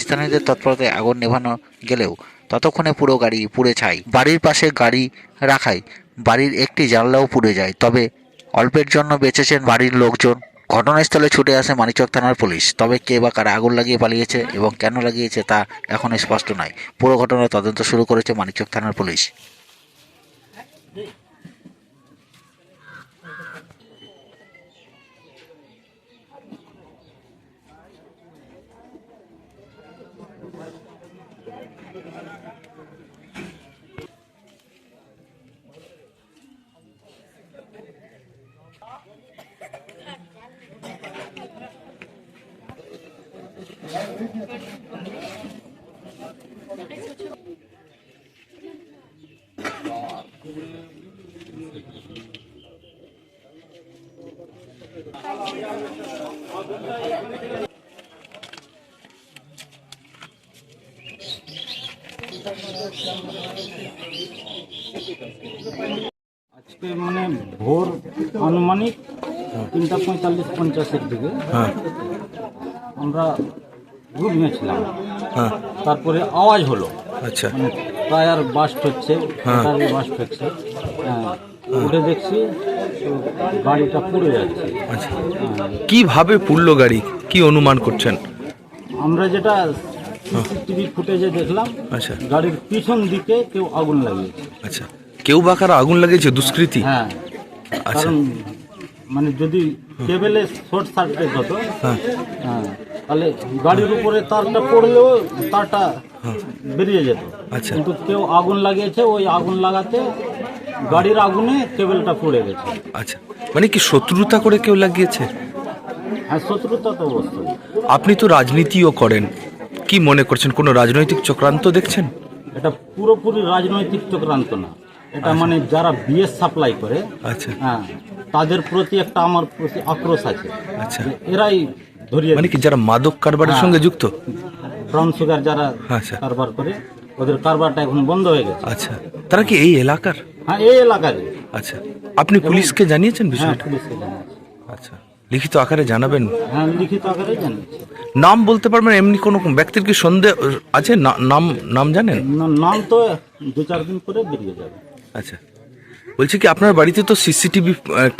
Speaker 1: স্থানীয়দের তৎপরতায় আগুন নেভানো গেলেও ততক্ষণে পুরো গাড়ি পুড়ে ছাই। বাড়ির পাশে গাড়ি রাখায় বাড়ির একটি জানলাও পুড়ে যায়, তবে অল্পের জন্য বেঁচেছেন বাড়ির লোকজন। ঘটনাস্থলে ছুটে আসে মানিকচক থানার পুলিশ, তবে কে বা কারা আগুন লাগিয়ে পালিয়েছে এবং কেন লাগিয়েছে তা এখনো স্পষ্ট নয়। পুরো ঘটনার তদন্ত শুরু করেছে মানিকচক থানার পুলিশ।
Speaker 9: আজকে মানে ভোর আনুমানিক 3:45-50 দিকে আমরা ঘুমিয়েছিলাম,
Speaker 10: হ্যাঁ
Speaker 9: তারপরে আওয়াজ হলো,
Speaker 10: আচ্ছা
Speaker 9: মানে টায়ার বাস্ট হচ্ছে,
Speaker 10: হ্যাঁ।
Speaker 9: টায়ার বাস্ট হচ্ছে, হ্যাঁ উঠে দেখছি তো গাড়িটা পুড়ে যাচ্ছে।
Speaker 10: আচ্ছা কিভাবে পুড়লো গাড়ি, কি অনুমান করছেন?
Speaker 9: আমরা যেটা সিসিটিভি ফুটেজে দেখলাম,
Speaker 10: আচ্ছা
Speaker 9: গাড়ির পিছন দিকে কেউ আগুন লাগিয়েছে।
Speaker 10: আচ্ছা কেউ বা কারা আগুন লাগিয়েছে, দুষ্কৃতী?
Speaker 9: হ্যাঁ,
Speaker 10: আচ্ছা
Speaker 9: কারণ মানে যদি কেবেলে শর্ট সার্কিট হতো,
Speaker 10: হ্যাঁ
Speaker 9: হ্যাঁ, তাহলে গাড়ির উপরে তারটা পড়লেও তারটা বেরিয়ে যেত।
Speaker 10: আচ্ছা
Speaker 9: কিন্তু কেউ আগুন লাগিয়েছে, ওই আগুন লাগাতে গাড়ির আগুনে কেবেলটা পড়ে গেছে।
Speaker 10: আচ্ছা মানে কি শত্রুতা করে কেউ লাগিয়েছে?
Speaker 9: হ্যাঁ, শত্রুতা তো অবশ্যই।
Speaker 10: আপনি তো রাজনীতিও করেন, কি মনে করছেন কোনো রাজনৈতিক চক্রান্ত দেখছেন?
Speaker 9: এটা পুরোপুরি রাজনৈতিক চক্রান্ত না, এটা মানে যারা বিএস সাপ্লাই করে,
Speaker 10: আচ্ছা
Speaker 9: হ্যাঁ, তাদের প্রতি একটা আমার প্রতি আক্রোশ আছে।
Speaker 10: আচ্ছা
Speaker 9: যে এরাই ধরিয়ে
Speaker 10: মানে কি যারা মাদক কারবারের সঙ্গে যুক্ত?
Speaker 9: ব্রাউন সুগার যারা
Speaker 10: আচ্ছা
Speaker 9: কারবার করে, ওদের কারবারটা এখন বন্ধ হয়ে গেছে।
Speaker 10: আচ্ছা তারা কি এই এলাকার?
Speaker 9: হ্যাঁ, এই এলাকার।
Speaker 10: আচ্ছা আপনি পুলিশকে জানিয়েছেন
Speaker 9: হ্যাঁ,
Speaker 10: বিষয়টা?
Speaker 9: পুলিশকে জানিয়েছি।
Speaker 10: আচ্ছা লিখিত আকারে জানাবেন?
Speaker 9: হ্যাঁ, লিখিত আকারে জানিয়েছি।
Speaker 10: নাম বলতে পারবেন? এমনি কোনো ব্যক্তির কি সন্দেহ আছে? নাম নাম জানেন?
Speaker 9: নাম তো 2-4 দিন পরে বেরিয়ে যাবে।
Speaker 10: আচ্ছা বলছি কি আপনার বাড়িতে তো সিসিটিভি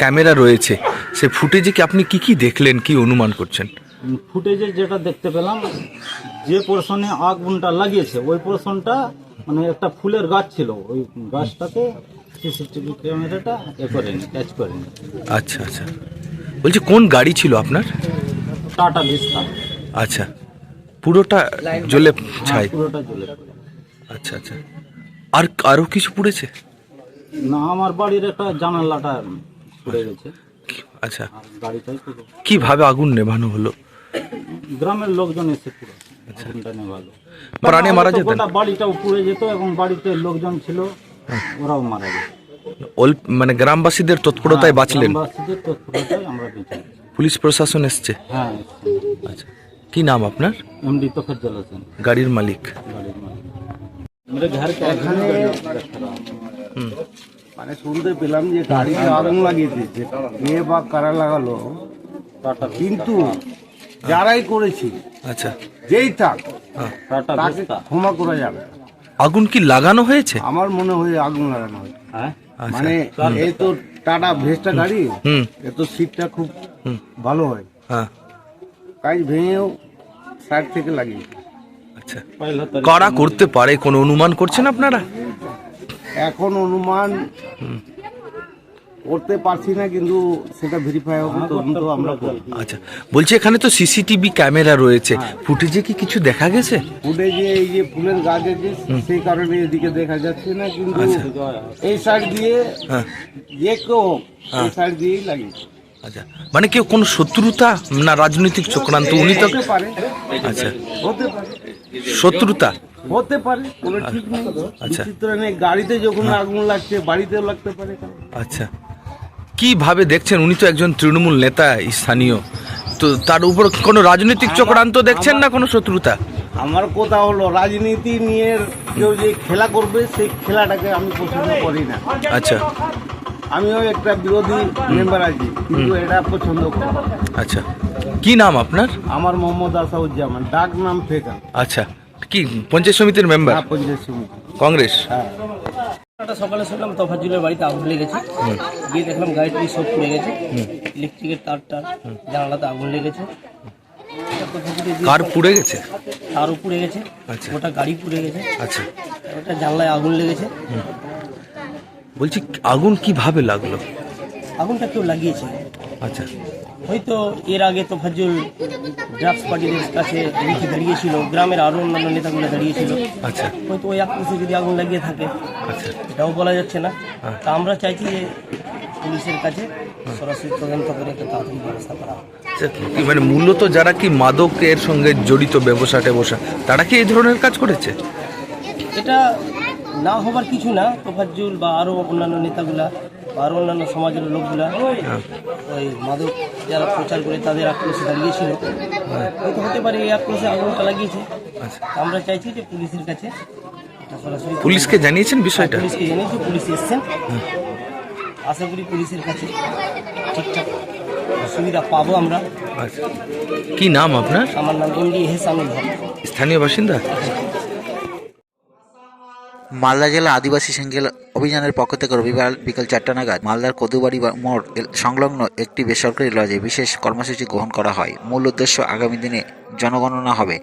Speaker 10: ক্যামেরা রয়েছে, সে ফুটেজে কি আপনি কি কি দেখলেন, কি অনুমান করছেন?
Speaker 9: ফুটেজে যেটা দেখতে পেলাম, যে পোর্শনে আগুনটা লাগিয়েছে ওই পোর্শনটা মানে একটা ফুলের গাছ ছিল, ওই গাছটাতে সিসিটিভি ক্যামেরাটা করেনি, ক্যাচ করেনি।
Speaker 10: আচ্ছা আচ্ছা বলছি কোন গাড়ি ছিল আপনার?
Speaker 9: Tata vista.
Speaker 10: আচ্ছা পুরোটা জ্বলে ছাই?
Speaker 9: পুরোটা জ্বলে পড়ে।
Speaker 10: আচ্ছা আচ্ছা আর আরও কিছু পুড়েছে?
Speaker 9: না, আমার বাড়ির একটা জানালাটা পুড়ে গেছে।
Speaker 10: আচ্ছা
Speaker 9: আর গাড়িটাই পুরো।
Speaker 10: কিভাবে আগুন নেভানো হলো?
Speaker 9: গ্রামের লোকজন এসে পুরো আগুনটা নেভালো।
Speaker 10: প্রাণে মারা যেতেন?
Speaker 9: গোটা বাড়িটাও পুড়ে যেত এবং বাড়িতে লোকজন ছিল, ওরাও মারা যেত।
Speaker 10: মানে গ্রামবাসীদের তৎপরতায় বাঁচলেন?
Speaker 9: গ্রামবাসীদের তৎপরতায় আমরা বেঁচে গেছি।
Speaker 10: পুলিশ প্রশাসন এসছে?
Speaker 9: হ্যাঁ।
Speaker 10: আচ্ছা কি নাম আপনার?
Speaker 9: এমডি তোফাজ্জল হোসেন,
Speaker 10: গাড়ির মালিক।
Speaker 9: গাড়ির মালিক। मेरे घर के
Speaker 3: এখানে মানে শুনতে পেলাম যে গাড়িতে আগুন লাগিয়েছে, কে বা কারা লাগালো, কিন্তু যারাই করেছে,
Speaker 10: আচ্ছা
Speaker 3: যেই থাক,
Speaker 9: টাটা
Speaker 3: তাকে
Speaker 9: ভিস্তা।
Speaker 3: ক্ষমা করা যাবে না।
Speaker 10: আগুন কি লাগানো হয়েছে?
Speaker 3: আমার মনে হয় আগুন লাগানো হয়েছে।
Speaker 9: হ্যাঁ,
Speaker 10: আচ্ছা,
Speaker 3: মানে এই তো টাটা ভেস্টা গাড়ি, এ তো সিটটা খুব ভালো হয়,
Speaker 10: হ্যাঁ
Speaker 3: কাজ ভেঙেও সাইড থেকে লাগিয়েছে।
Speaker 10: আচ্ছা কারা করতে পারে, কোনো অনুমান করছেন আপনারা?
Speaker 3: এখন অনুমান করতে পারছি না, কিন্তু সেটা ভেরিফাই হবে, তদন্ত আমরা করব।
Speaker 10: আচ্ছা বলছি এখানে তো সিসিটিভি ক্যামেরা রয়েছে, ফুটেজে কি কিছু দেখা গেছে?
Speaker 3: ফুটেজে এই যে ফুলের গাছ আছে, সেই কারণে এদিকে দেখা যাচ্ছে না, কিন্তু
Speaker 10: আচ্ছা।
Speaker 3: এই সাইড দিয়ে
Speaker 10: হ্যাঁ
Speaker 3: যে কেউ হোক, এই সাইড দিয়েই লাগিয়েছে।
Speaker 10: আচ্ছা মানে কেউ কোনো শত্রুতা না রাজনৈতিক চক্রান্ত? উনি তো
Speaker 3: হতে পারে,
Speaker 10: আচ্ছা
Speaker 3: হতে পারে,
Speaker 10: শত্রুতা
Speaker 3: হতে পারে, কোনো ঠিক নেই।
Speaker 10: আচ্ছা।
Speaker 3: বিচিত্র নেই, গাড়িতে যখন আগুন লাগছে বাড়িতেও লাগতে পারে।
Speaker 10: আচ্ছা কিভাবে দেখছেন? উনি তো একজন তৃণমূল নেতা স্থানীয়, তো তার উপর কোনো রাজনৈতিক চক্রান্ত দেখছেন না কোনো শত্রুতা?
Speaker 3: আমার কথা হলো, রাজনীতি নিয়ে কেউ যে খেলা করবে, সেই খেলাটাকে আমি পছন্দ করি না।
Speaker 10: আচ্ছা
Speaker 3: আমিও একটা বিরোধী মেম্বার আছি, কিন্তু এটা পছন্দ করি না।
Speaker 10: আচ্ছা কি নাম আপনার?
Speaker 3: আমার মোহাম্মদ আসাউজ্জামান, ডাক নাম ফেকা।
Speaker 10: আচ্ছা কি পঞ্চায়েত সমিতির মেম্বার?
Speaker 3: পঞ্চায়েত সমিতি,
Speaker 10: কংগ্রেস।
Speaker 3: হ্যাঁ।
Speaker 2: সকালে শুনলাম তোফাজ্জলের বাড়িতে আগুন লেগেছে, গিয়ে দেখলাম গাড়িটি সব পুড়ে গেছে, ইলেকট্রিকের তারটা জানালাতে আগুন লেগেছে।
Speaker 10: কার পুড়ে গেছে?
Speaker 2: তারও পুড়ে গেছে,
Speaker 10: আচ্ছা।
Speaker 2: ওটা গাড়ি পুড়ে গেছে,
Speaker 10: আচ্ছা
Speaker 2: ওটা জানলায় আগুন লেগেছে।
Speaker 10: বলছি আগুন কিভাবে লাগলো?
Speaker 2: আগুনটা কেউ লাগিয়েছে,
Speaker 10: আচ্ছা
Speaker 2: হয়তো এর আগে তোফাজ্জল ড্রাগস পার্টিদের কাছে লিখে দাঁড়িয়েছিল, গ্রামের আরও অন্যান্য নেতাগুলো দাঁড়িয়েছিল,
Speaker 10: আচ্ছা
Speaker 2: হয়তো ওই আক্রোশে যদি আগুন লাগিয়ে থাকে,
Speaker 10: আচ্ছা
Speaker 2: এটাও বলা যাচ্ছে না। তা আমরা চাইছি যে পুলিশের কাছে সরাসরি তদন্ত করে একটা তাড়াতাড়ি ব্যবস্থা করা হয়।
Speaker 10: আচ্ছা, কি মানে মূলত যারা কি মাদকের সঙ্গে জড়িত ব্যবসা টেবসা, তারা কি এই ধরনের কাজ করেছে?
Speaker 2: এটা না হবার কিছু না, তোফাজ্জল বা আরও অন্যান্য নেতাগুলা বা আরও অন্যান্য সমাজের লোকগুলা ওই মাদক যারা প্রচার করে তাদের আক্রোশে দাঁড়িয়েছিল, হয়তো হতে পারে এই আক্রোশে আগুনটা লাগিয়েছে। আমরা চাইছি যে পুলিশের কাছে এটা সরাসরি।
Speaker 10: পুলিশকে জানিয়েছেন বিষয়টা?
Speaker 2: পুলিশকে জানিয়েছি, পুলিশ এসছেন, আশা করি পুলিশের কাছে ঠিকঠাক সুবিধা পাবো আমরা।
Speaker 10: আচ্ছা, কি নাম আপনার?
Speaker 2: আমার নাম এমডি হেসানুল হক।
Speaker 10: স্থানীয় বাসিন্দা?
Speaker 1: মালদা জেলা আদিবাসী সেঙ্গেল অভিযানের পক্ষ থেকে রবিবার বিকেল 4টা নাগাদ মালদার কদুবাড়ি মোড় সংলগ্ন একটি বেসরকারি লজে বিশেষ কর্মসূচি গ্রহণ করা হয়। মূল উদ্দেশ্য আগামী দিনে জনগণনা হবে,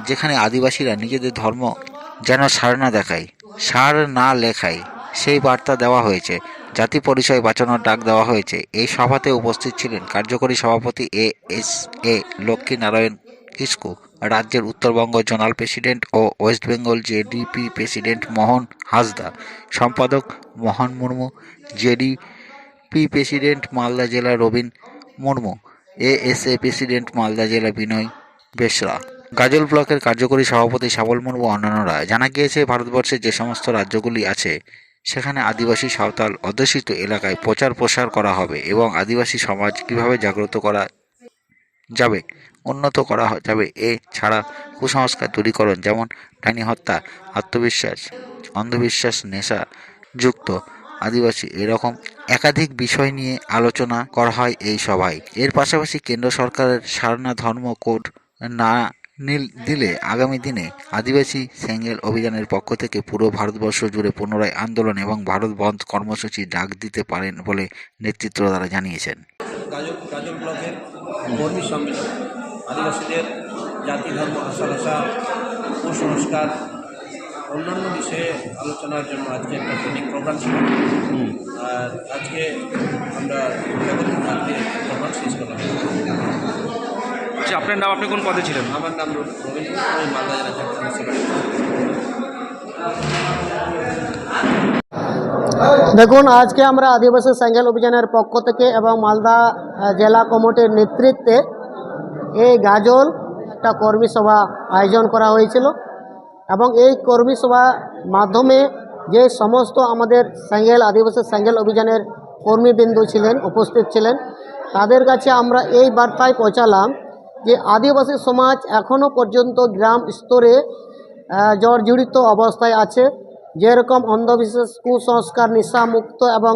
Speaker 1: যেখানে আদিবাসীরা নিজেদের ধর্ম যেন সার না দেখায়, সার না লেখায়, সেই বার্তা দেওয়া হয়েছে। জাতি পরিচয় বাঁচানোর ডাক দেওয়া হয়েছে। এই সভাতে উপস্থিত ছিলেন কার্যকরী সভাপতি এ লক্ষ্মী নারায়ণ কিসকু, রাজ্যের উত্তরবঙ্গ জোনাল প্রেসিডেন্ট ও ওয়েস্ট বেঙ্গল জেডিপি প্রেসিডেন্ট মোহন হাসদা, সম্পাদক মোহন মুর্মু, জেডিপি প্রেসিডেন্ট মালদা জেলা রবীন মুর্মু, এএসএ প্রেসিডেন্ট মালদা জেলা বিনয় বেসরা, গাজল ব্লকের কার্যকরী সভাপতি সাবল মুর্মু, অন্যান্যরা। জানা গিয়েছে, ভারতবর্ষের যে সমস্ত রাজ্যগুলি আছে সেখানে আদিবাসী সাঁওতাল অধ্যুষিত এলাকায় প্রচার প্রসার করা হবে এবং আদিবাসী সমাজ কীভাবে জাগ্রত করা যাবে, উন্নত করা যাবে। এছাড়া কুসংস্কার দূরীকরণ, যেমন ডাইনি হত্যা, আত্মবিশ্বাস, অন্ধবিশ্বাস, নেশা যুক্ত আদিবাসী, এরকম একাধিক বিষয় নিয়ে আলোচনা করা হয় এই সভায়। এর পাশাপাশি কেন্দ্র সরকারের সারনা ধর্ম কোড না দিলে আগামী দিনে আদিবাসী সেঙ্গেল অভিযানের পক্ষ থেকে পুরো ভারতবর্ষ জুড়ে পুনরায় আন্দোলন এবং ভারত বন্ধ কর্মসূচি ডাক দিতে পারেন বলে নেতৃত্ব দ্বারা জানিয়েছেন।
Speaker 2: গাজল ব্লকের কর্মী সম্মেলন আদিবাসীদের জাতি, ধর্ম, ভাষা, কুসংস্কার অন্যান্য বিষয়ে আলোচনার জন্য আজকে একটা ট্রেনিং প্রোগ্রাম ছিল। আর আজকে আমরা প্রোগ্রাম শেষ করলাম।
Speaker 10: আচ্ছা, আপনার নাম, আপনি কোন পদে ছিলেন?
Speaker 2: আমার নাম রবীন্দ্র, আমি মালদা জেলা
Speaker 14: দেখুন, আজকে আমরা আদিবাসী সেঙ্গেল অভিযানের পক্ষ থেকে এবং মালদা জেলা কমিটির নেতৃত্বে এই গাজল একটা কর্মী সভা আয়োজন করা হয়েছিল এবং এই কর্মী সভার মাধ্যমে যে সমস্ত আমাদের আদিবাসী সেঙ্গেল অভিযানের কর্মীবৃন্দ ছিলেন, উপস্থিত ছিলেন, তাদের কাছে আমরা এই বার্তায় পৌঁছালাম যে আদিবাসী সমাজ এখনও পর্যন্ত গ্রাম স্তরে জর্জরিত অবস্থায় আছে। যেরকম অন্ধবিশ্বাস, কুসংস্কার, নেশামুক্ত এবং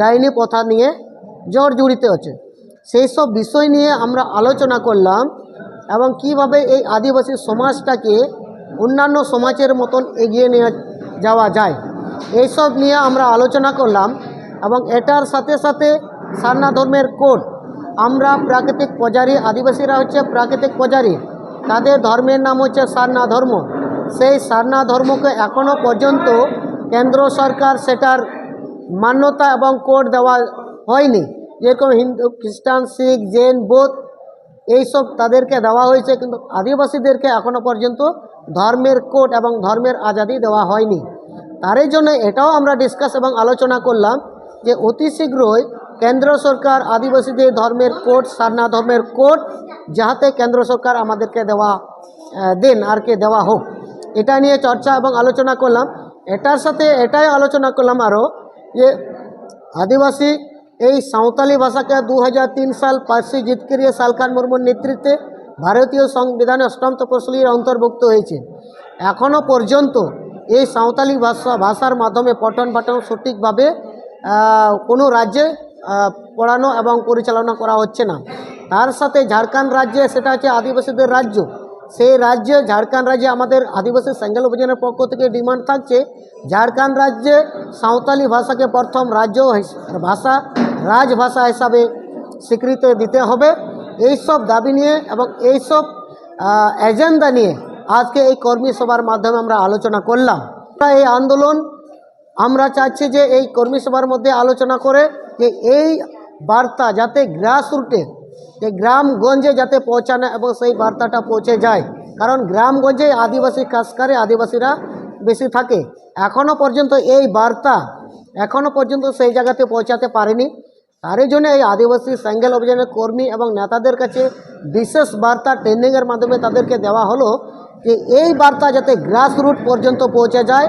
Speaker 14: ডাইনি প্রথা নিয়ে জর্জরিত আছে, সেই সব বিষয় নিয়ে আমরা আলোচনা করলাম এবং কিভাবে এই আদিবাসী সমাজটাকে অন্যান্য সমাজের মতন এগিয়ে নিয়ে যাওয়া যায়, এইসব নিয়ে আমরা আলোচনা করলাম। এবং এটার সাথে সাথে সারনা ধর্মের কোড, আমরা প্রাকৃতিক পূজারী, আদিবাসীরা হচ্ছে প্রাকৃতিক পূজারী, তাদের ধর্মের নাম হচ্ছে সারনা ধর্ম। সেই সারনা ধর্মকে এখনও পর্যন্ত কেন্দ্র সরকার সেটার মান্যতা এবং কোড দেওয়া হয়নি। যেরকম হিন্দু, খ্রিস্টান, শিখ, জৈন, বৌদ্ধ এইসব তাদেরকে দেওয়া হয়েছে, কিন্তু আদিবাসীদেরকে এখনও পর্যন্ত ধর্মের কোড এবং ধর্মের আজাদি দেওয়া হয়নি। তারই জন্য এটাও আমরা ডিসকাস এবং আলোচনা করলাম যে অতি শীঘ্রই কেন্দ্র সরকার আদিবাসীদের ধর্মের কোড, সারনা ধর্মের কোড যাতে কেন্দ্র সরকার আমাদেরকে দেওয়া হোক, এটা নিয়ে চর্চা এবং আলোচনা করলাম। এটার সাথে এটাই আলোচনা করলাম আরও যে আদিবাসী এই সাঁওতালি ভাষাকে 2003 সাল পার্সি জিতকিরিয়া সালখান মুর্মুর নেতৃত্বে ভারতীয় সংবিধানে 8ম তফসিলের অন্তর্ভুক্ত হয়েছে। এখনও পর্যন্ত এই সাঁওতালি ভাষার মাধ্যমে পঠন পাঠন সঠিকভাবে কোনো রাজ্যে পড়ানো এবং পরিচালনা করা হচ্ছে না। তার সাথে ঝাড়খণ্ড রাজ্যে, সেটা হচ্ছে আদিবাসীদের রাজ্য, সেই রাজ্যে ঝাড়খণ্ড রাজ্যে আমাদের আদিবাসী সেঙ্গেল অভিযানের পক্ষ থেকে ডিমান্ড থাকছে ঝাড়খণ্ড রাজ্যে সাঁওতালি ভাষাকে প্রথম রাজভাষা হিসাবে স্বীকৃতি দিতে হবে। এইসব দাবি নিয়ে এবং এইসব এজেন্ডা নিয়ে আজকে এই কর্মী সভার মাধ্যমে আমরা আলোচনা করলাম। এই আন্দোলন আমরা চাচ্ছি যে এই কর্মী সভার মধ্যে আলোচনা করে যে এই বার্তা যাতে গ্রাসরুটে, যে গ্রামগঞ্জে যাতে পৌঁছানো এবং সেই বার্তাটা পৌঁছে যায়, কারণ গ্রামগঞ্জে আদিবাসী কাজ করে, আদিবাসীরা বেশি থাকে। এখনও পর্যন্ত এই বার্তা সেই জায়গাতে পৌঁছাতে পারেনি। তারই জন্য এই আদিবাসী সেঙ্গেল অভিযানের কর্মী এবং নেতাদের কাছে বিশেষ বার্তা ট্রেনিংয়ের মাধ্যমে তাদেরকে দেওয়া হলো যে এই বার্তা যাতে গ্রাসরুট পর্যন্ত পৌঁছে যায়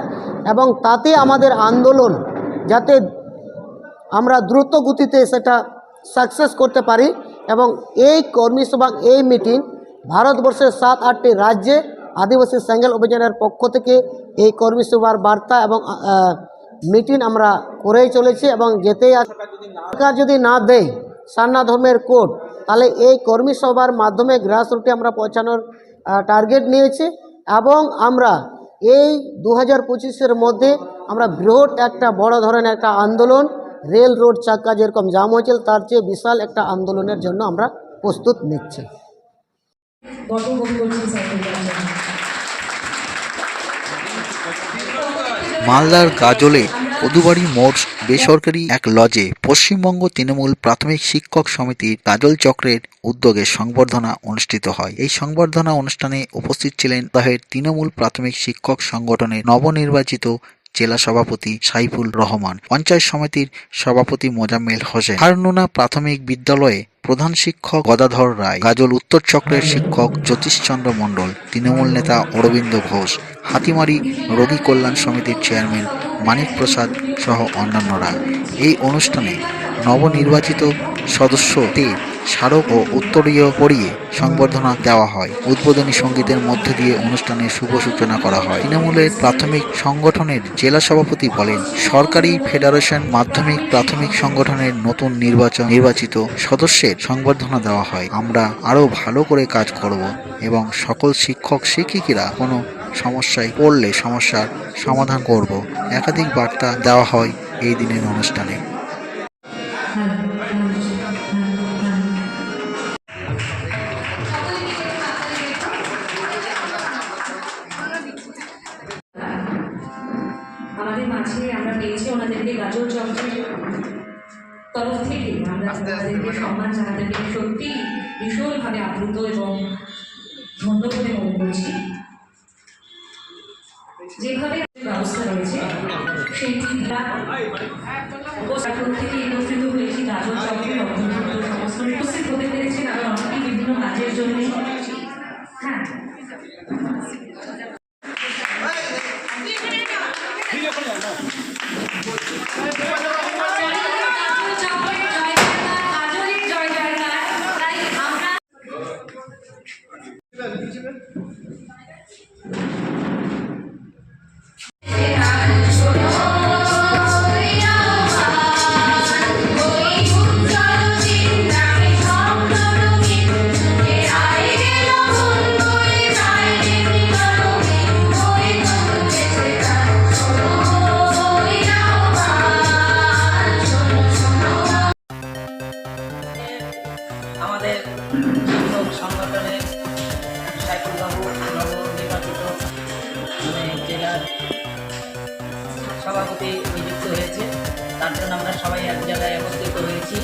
Speaker 14: এবং তাতে আমাদের আন্দোলন যাতে আমরা দ্রুত গতিতে সেটা সাকসেস করতে পারি। এবং এই কর্মী সভা, এই মিটিং ভারতবর্ষের 7-8টি রাজ্যে আদিবাসী সেঙ্গেল অভিযানের পক্ষ থেকে এই কর্মী সভার বার্তা এবং মিটিং আমরা করেই চলেছি এবং যেতেই সরকার যদি না দেয় সারনা ধর্মের কোড, তাহলে এই কর্মী সভার মাধ্যমে গ্রাসরুটে আমরা পৌঁছানোর টার্গেট নিয়েছি এবং আমরা এই 2025-এর মধ্যে আমরা বৃহৎ একটা বড় ধরনের একটা আন্দোলন, রেল রোড চাক্কা যেরকম জাম হয়েছিল তার চেয়ে বিশাল একটা আন্দোলনের জন্য আমরা প্রস্তুত নিচ্ছি।
Speaker 1: মালদার গাজলে কদুবাড়ি মোড় বেসরকারি এক লজে পশ্চিমবঙ্গ তৃণমূল প্রাথমিক শিক্ষক সমিতির গাজল চক্রের উদ্যোগে সংবর্ধনা অনুষ্ঠিত হয়। এই সংবর্ধনা অনুষ্ঠানে উপস্থিত ছিলেন তাহের তৃণমূল প্রাথমিক শিক্ষক সংগঠনের নবনির্বাচিত জেলা সভাপতি সাইফুল রহমান, পঞ্চায়েত সমিতির সভাপতি মোজাম্মেল হোসেন, হারনুনা প্রাথমিক বিদ্যালয়ে প্রধান শিক্ষক গদাধর রায়, গাজল উত্তর চক্রের শিক্ষক জ্যোতিষচন্দ্র মণ্ডল, তৃণমূল নেতা অরবিন্দ ঘোষ, হাতিমারি রোগী কল্যাণ সমিতির চেয়ারম্যান মানিক প্রসাদ সহ অন্যান্যরা। এই অনুষ্ঠানে নবনির্বাচিত সদস্যদের স্মারক ও উত্তরীয় পরিয়ে সংবর্ধনা দেওয়া হয়। উদ্বোধনী সঙ্গীতের মধ্য দিয়ে অনুষ্ঠানের শুভ সূচনা করা হয়। তৃণমূলের প্রাথমিক সংগঠনের জেলা সভাপতি বলেন, সরকারি ফেডারেশন মাধ্যমিক প্রাথমিক সংগঠনের নতুন নির্বাচিত সদস্যের সংবর্ধনা দেওয়া হয়। আমরা আরও ভালো করে কাজ করব এবং সকল শিক্ষক শিক্ষিকারা কোনো সমস্যায় পড়লে সমস্যার সমাধান করব। একাধিক বার্তা দেওয়া হয় এই দিনের অনুষ্ঠানে।
Speaker 15: আমাদের মাঝে আমরা পেয়েছি ওনাদেরকে গাজল চক্রের তরফ থেকে আমরা ওনাদেরকে সম্মান জানাতে পেরে সত্যি ভীষণভাবে আপ্লুত এবং ধন্য বলে মনে করছি। যেভাবে ব্যবস্থা রয়েছে সেই প্রত্যেকে একত্রিত হয়েছি গাজল চক্রের সমস্ত উপস্থিত হতে পেরেছেন আর অনেকেই বিভিন্ন কাজের জন্য। হ্যাঁ,
Speaker 2: আমাদের শিক্ষক সংগঠনের সাইফুল বাবু নবনির্বাচিত জেলার সভাপতি নিযুক্ত হয়েছে, তার জন্য আমরা সবাই এক জায়গায় একত্রিত হয়েছি।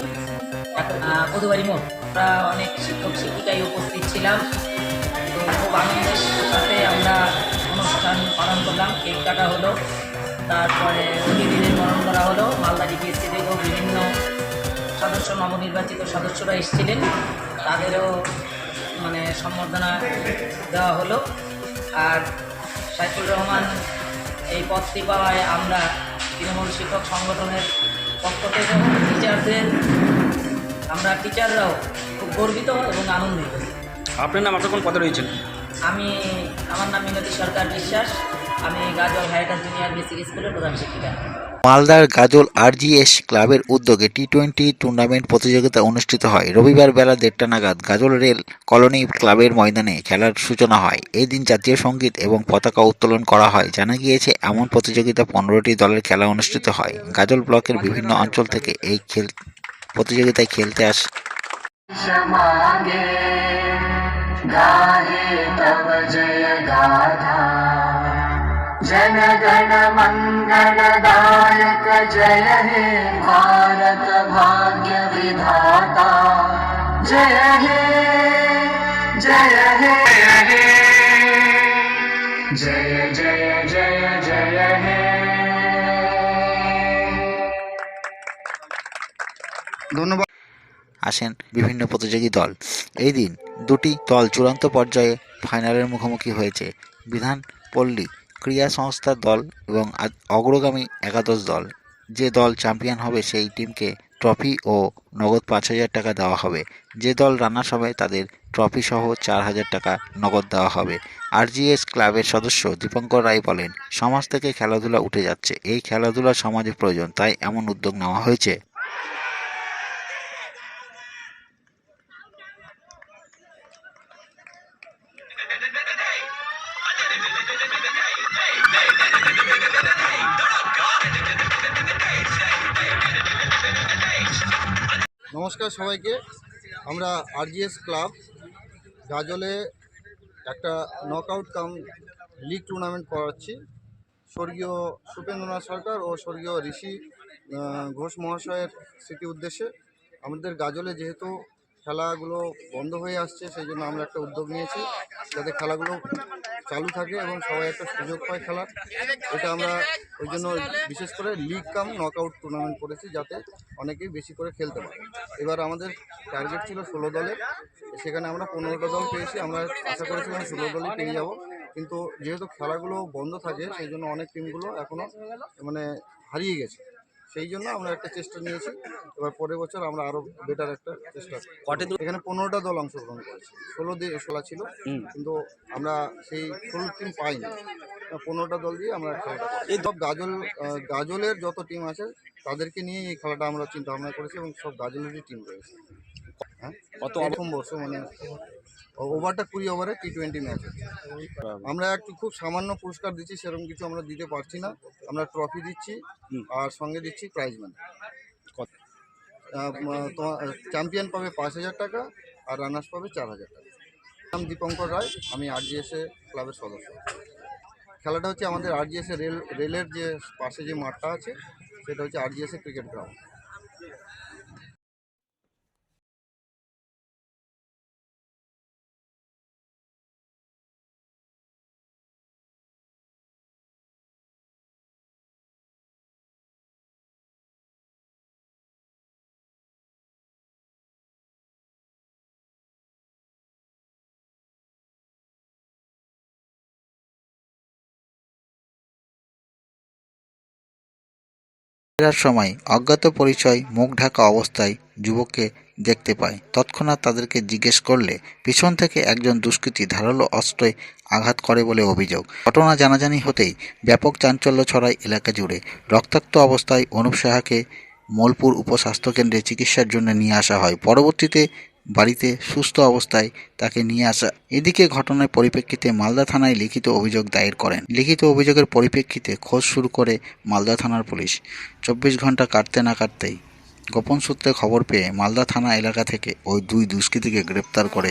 Speaker 2: এখন কদুবাড়ি মোড় আমরা অনেক শিক্ষক শিক্ষিকাই উপস্থিত ছিলাম। তো খুব আনন্দের সাথে আমরা অনুষ্ঠান পালন করলাম, কেক কাটা হলো, তারপরে অতিথিদের বরণ করা হলো। মালদা ডিপিএসসি থেকেও বিভিন্ন নবনির্বাচিত সদস্যরা এসেছিলেন, তাদেরও সম্বর্ধনা দেওয়া হলো। আর সাইফুল রহমান এই পদটি পাওয়ায় আমরা তৃণমূল শিক্ষক সংগঠনের পক্ষ থেকে টিচাররাও খুব গর্বিত এবং আনন্দিত।
Speaker 6: আপনার নাম কোন পদে রয়েছেন?
Speaker 2: আমার নাম মিনতি সরকার বিশ্বাস, আমি গাজল হাইটার জুনিয়র বেসিক স্কুলের প্রধান শিক্ষিকা।
Speaker 1: মালদার গাজল RGS ক্লাবের উদ্যোগে T20 টুর্নামেন্ট প্রতিযোগিতা অনুষ্ঠিত হয়। রবিবার বেলা 1:30 নাগাদ গাজল রেল কলোনি ক্লাবের ময়দানে খেলার সূচনা হয়। এই দিন জাতীয় সঙ্গীত এবং পতাকা উত্তোলন করা হয়। জানা গিয়েছে এমন প্রতিযোগিতা 15টি দলের খেলা অনুষ্ঠিত হয়। গাজল ব্লকের বিভিন্ন অঞ্চল থেকে এই প্রতিযোগিতায় খেলতে আসে।
Speaker 16: जन गण मंगलदायक जय हे भारत भाग्य विधाता जय हे जय हे जय जय जय जय हे।
Speaker 1: ধন্যবাদ। আসেন বিভিন্ন প্রতিযোগী দল। এই দিন দুটি দল চূড়ান্ত পর্যায়ে ফাইনালের মুখোমুখি হয়েছে। বিধানপল্লী ক্রীড়া সংস্থার দল এবং অগ্রগামী একাদশ দল। যে দল চ্যাম্পিয়ন হবে সেই টিমকে ট্রফি ও নগদ 5,000 টাকা দেওয়া হবে। যে দল রানার্স হবে তাদের ট্রফি সহ 4,000 টাকা নগদ দেওয়া হবে। আরজিএস ক্লাবের সদস্য দীপঙ্কর রায় বলেন, সমাজ থেকে খেলাধুলা উঠে যাচ্ছে, এই খেলাধুলা সমাজে প্রয়োজন, তাই এমন উদ্যোগ নেওয়া হয়েছে।
Speaker 17: নমস্কার সবাইকে। আমরা আরজিএস ক্লাব গাজলে একটা নকআউট কাম লিগ টুর্নামেন্ট করাচ্ছি। স্বর্গীয় সুপেন্দ্রনাথ সরকার ও স্বর্গীয় ঋষি ঘোষ মহাশয়ের স্মৃতি উদ্দেশ্যে আমাদের গাজলে যেহেতু খেলাগুলো বন্ধ হয়ে আসছে, সেই জন্য আমরা একটা উদ্যোগ নিয়েছি যাতে খেলাগুলো চালু থাকে এবং সবাই একটা সুযোগ পায় খেলার। এটা আমরা ওই জন্য বিশেষ করে লিগ কাম নকআউট টুর্নামেন্ট করেছি যাতে অনেকেই বেশি করে খেলতে পারে। এবার আমাদের টার্গেট ছিল 16 দলের, সেখানে আমরা 15টা দল পেয়েছি। আমরা আশা করেছিলাম 16 দলই পেয়ে যাব, কিন্তু যেহেতু খেলাগুলো বন্ধ থাকে সেই জন্য অনেক টিমগুলো এখনও হারিয়ে গেছে। সেই জন্য আমরা একটা চেষ্টা নিয়েছি, এবার পরের বছর আমরা আরও বেটার একটা চেষ্টা করব। এখানে 15টা দল অংশগ্রহণ করেছে, 16 ছিল, কিন্তু আমরা সেই 16 টিম পাইনি। 15টা দল দিয়ে আমরা খেলাটা এই সব গাজলের যত টিম আছে তাদেরকে নিয়ে এই খেলাটা আমরা চিন্তা ভাবনা করেছি এবং সব গাজলেরই টিম রয়েছে। হ্যাঁ, প্রথম বর্ষ ওভারটা 20 ওভারে T20 ম্যাচ আছে। আমরা একটু খুব সামান্য পুরস্কার দিচ্ছি, সেরকম কিছু আমরা দিতে পারছি না। আমরা ট্রফি দিচ্ছি আর সঙ্গে দিচ্ছি প্রাইজ মানি। চ্যাম্পিয়ন পাবে 5,000 টাকা আর রানার্স পাবে 4,000 টাকা। নাম দীপঙ্কর রায়, আমি আরজিএসএ ক্লাবের সদস্য। খেলাটা হচ্ছে আমাদের আরজিএসএ রেলের যে পাশে যে মাঠটা আছে সেটা হচ্ছে আরজিএসএ ক্রিকেট গ্রাউন্ড।
Speaker 1: ফেরার সময় অজ্ঞাত পরিচয় মুখ ঢাকা অবস্থায় যুবককে দেখতে পায়। তৎক্ষণাৎ তাদেরকে জিজ্ঞেস করলে পিছন থেকে একজন দুষ্কৃতী ধারালো অস্ত্রে আঘাত করে বলে অভিযোগ। ঘটনা জানাজানি হতেই ব্যাপক চাঞ্চল্য ছড়ায় এলাকা জুড়ে। রক্তাক্ত অবস্থায় অনুপ সাহাকে মোলপুর উপস্বাস্থ্যকেন্দ্রে চিকিৎসার জন্য নিয়ে আসা হয়। পরবর্তীতে বাড়িতে সুস্থ অবস্থায় তাকে নিয়ে আসা। এদিকে ঘটনার পরিপ্রেক্ষিতে মালদা থানায় লিখিত অভিযোগ দায়ের করেন। লিখিত অভিযোগের পরিপ্রেক্ষিতে খোঁজ শুরু করে মালদা থানার পুলিশ। 24 ঘন্টা কাটতে না কাটতেই গোপন সূত্রে খবর পেয়ে মালদা থানা এলাকা থেকে ওই দুই দুষ্কৃতীকে গ্রেপ্তার করে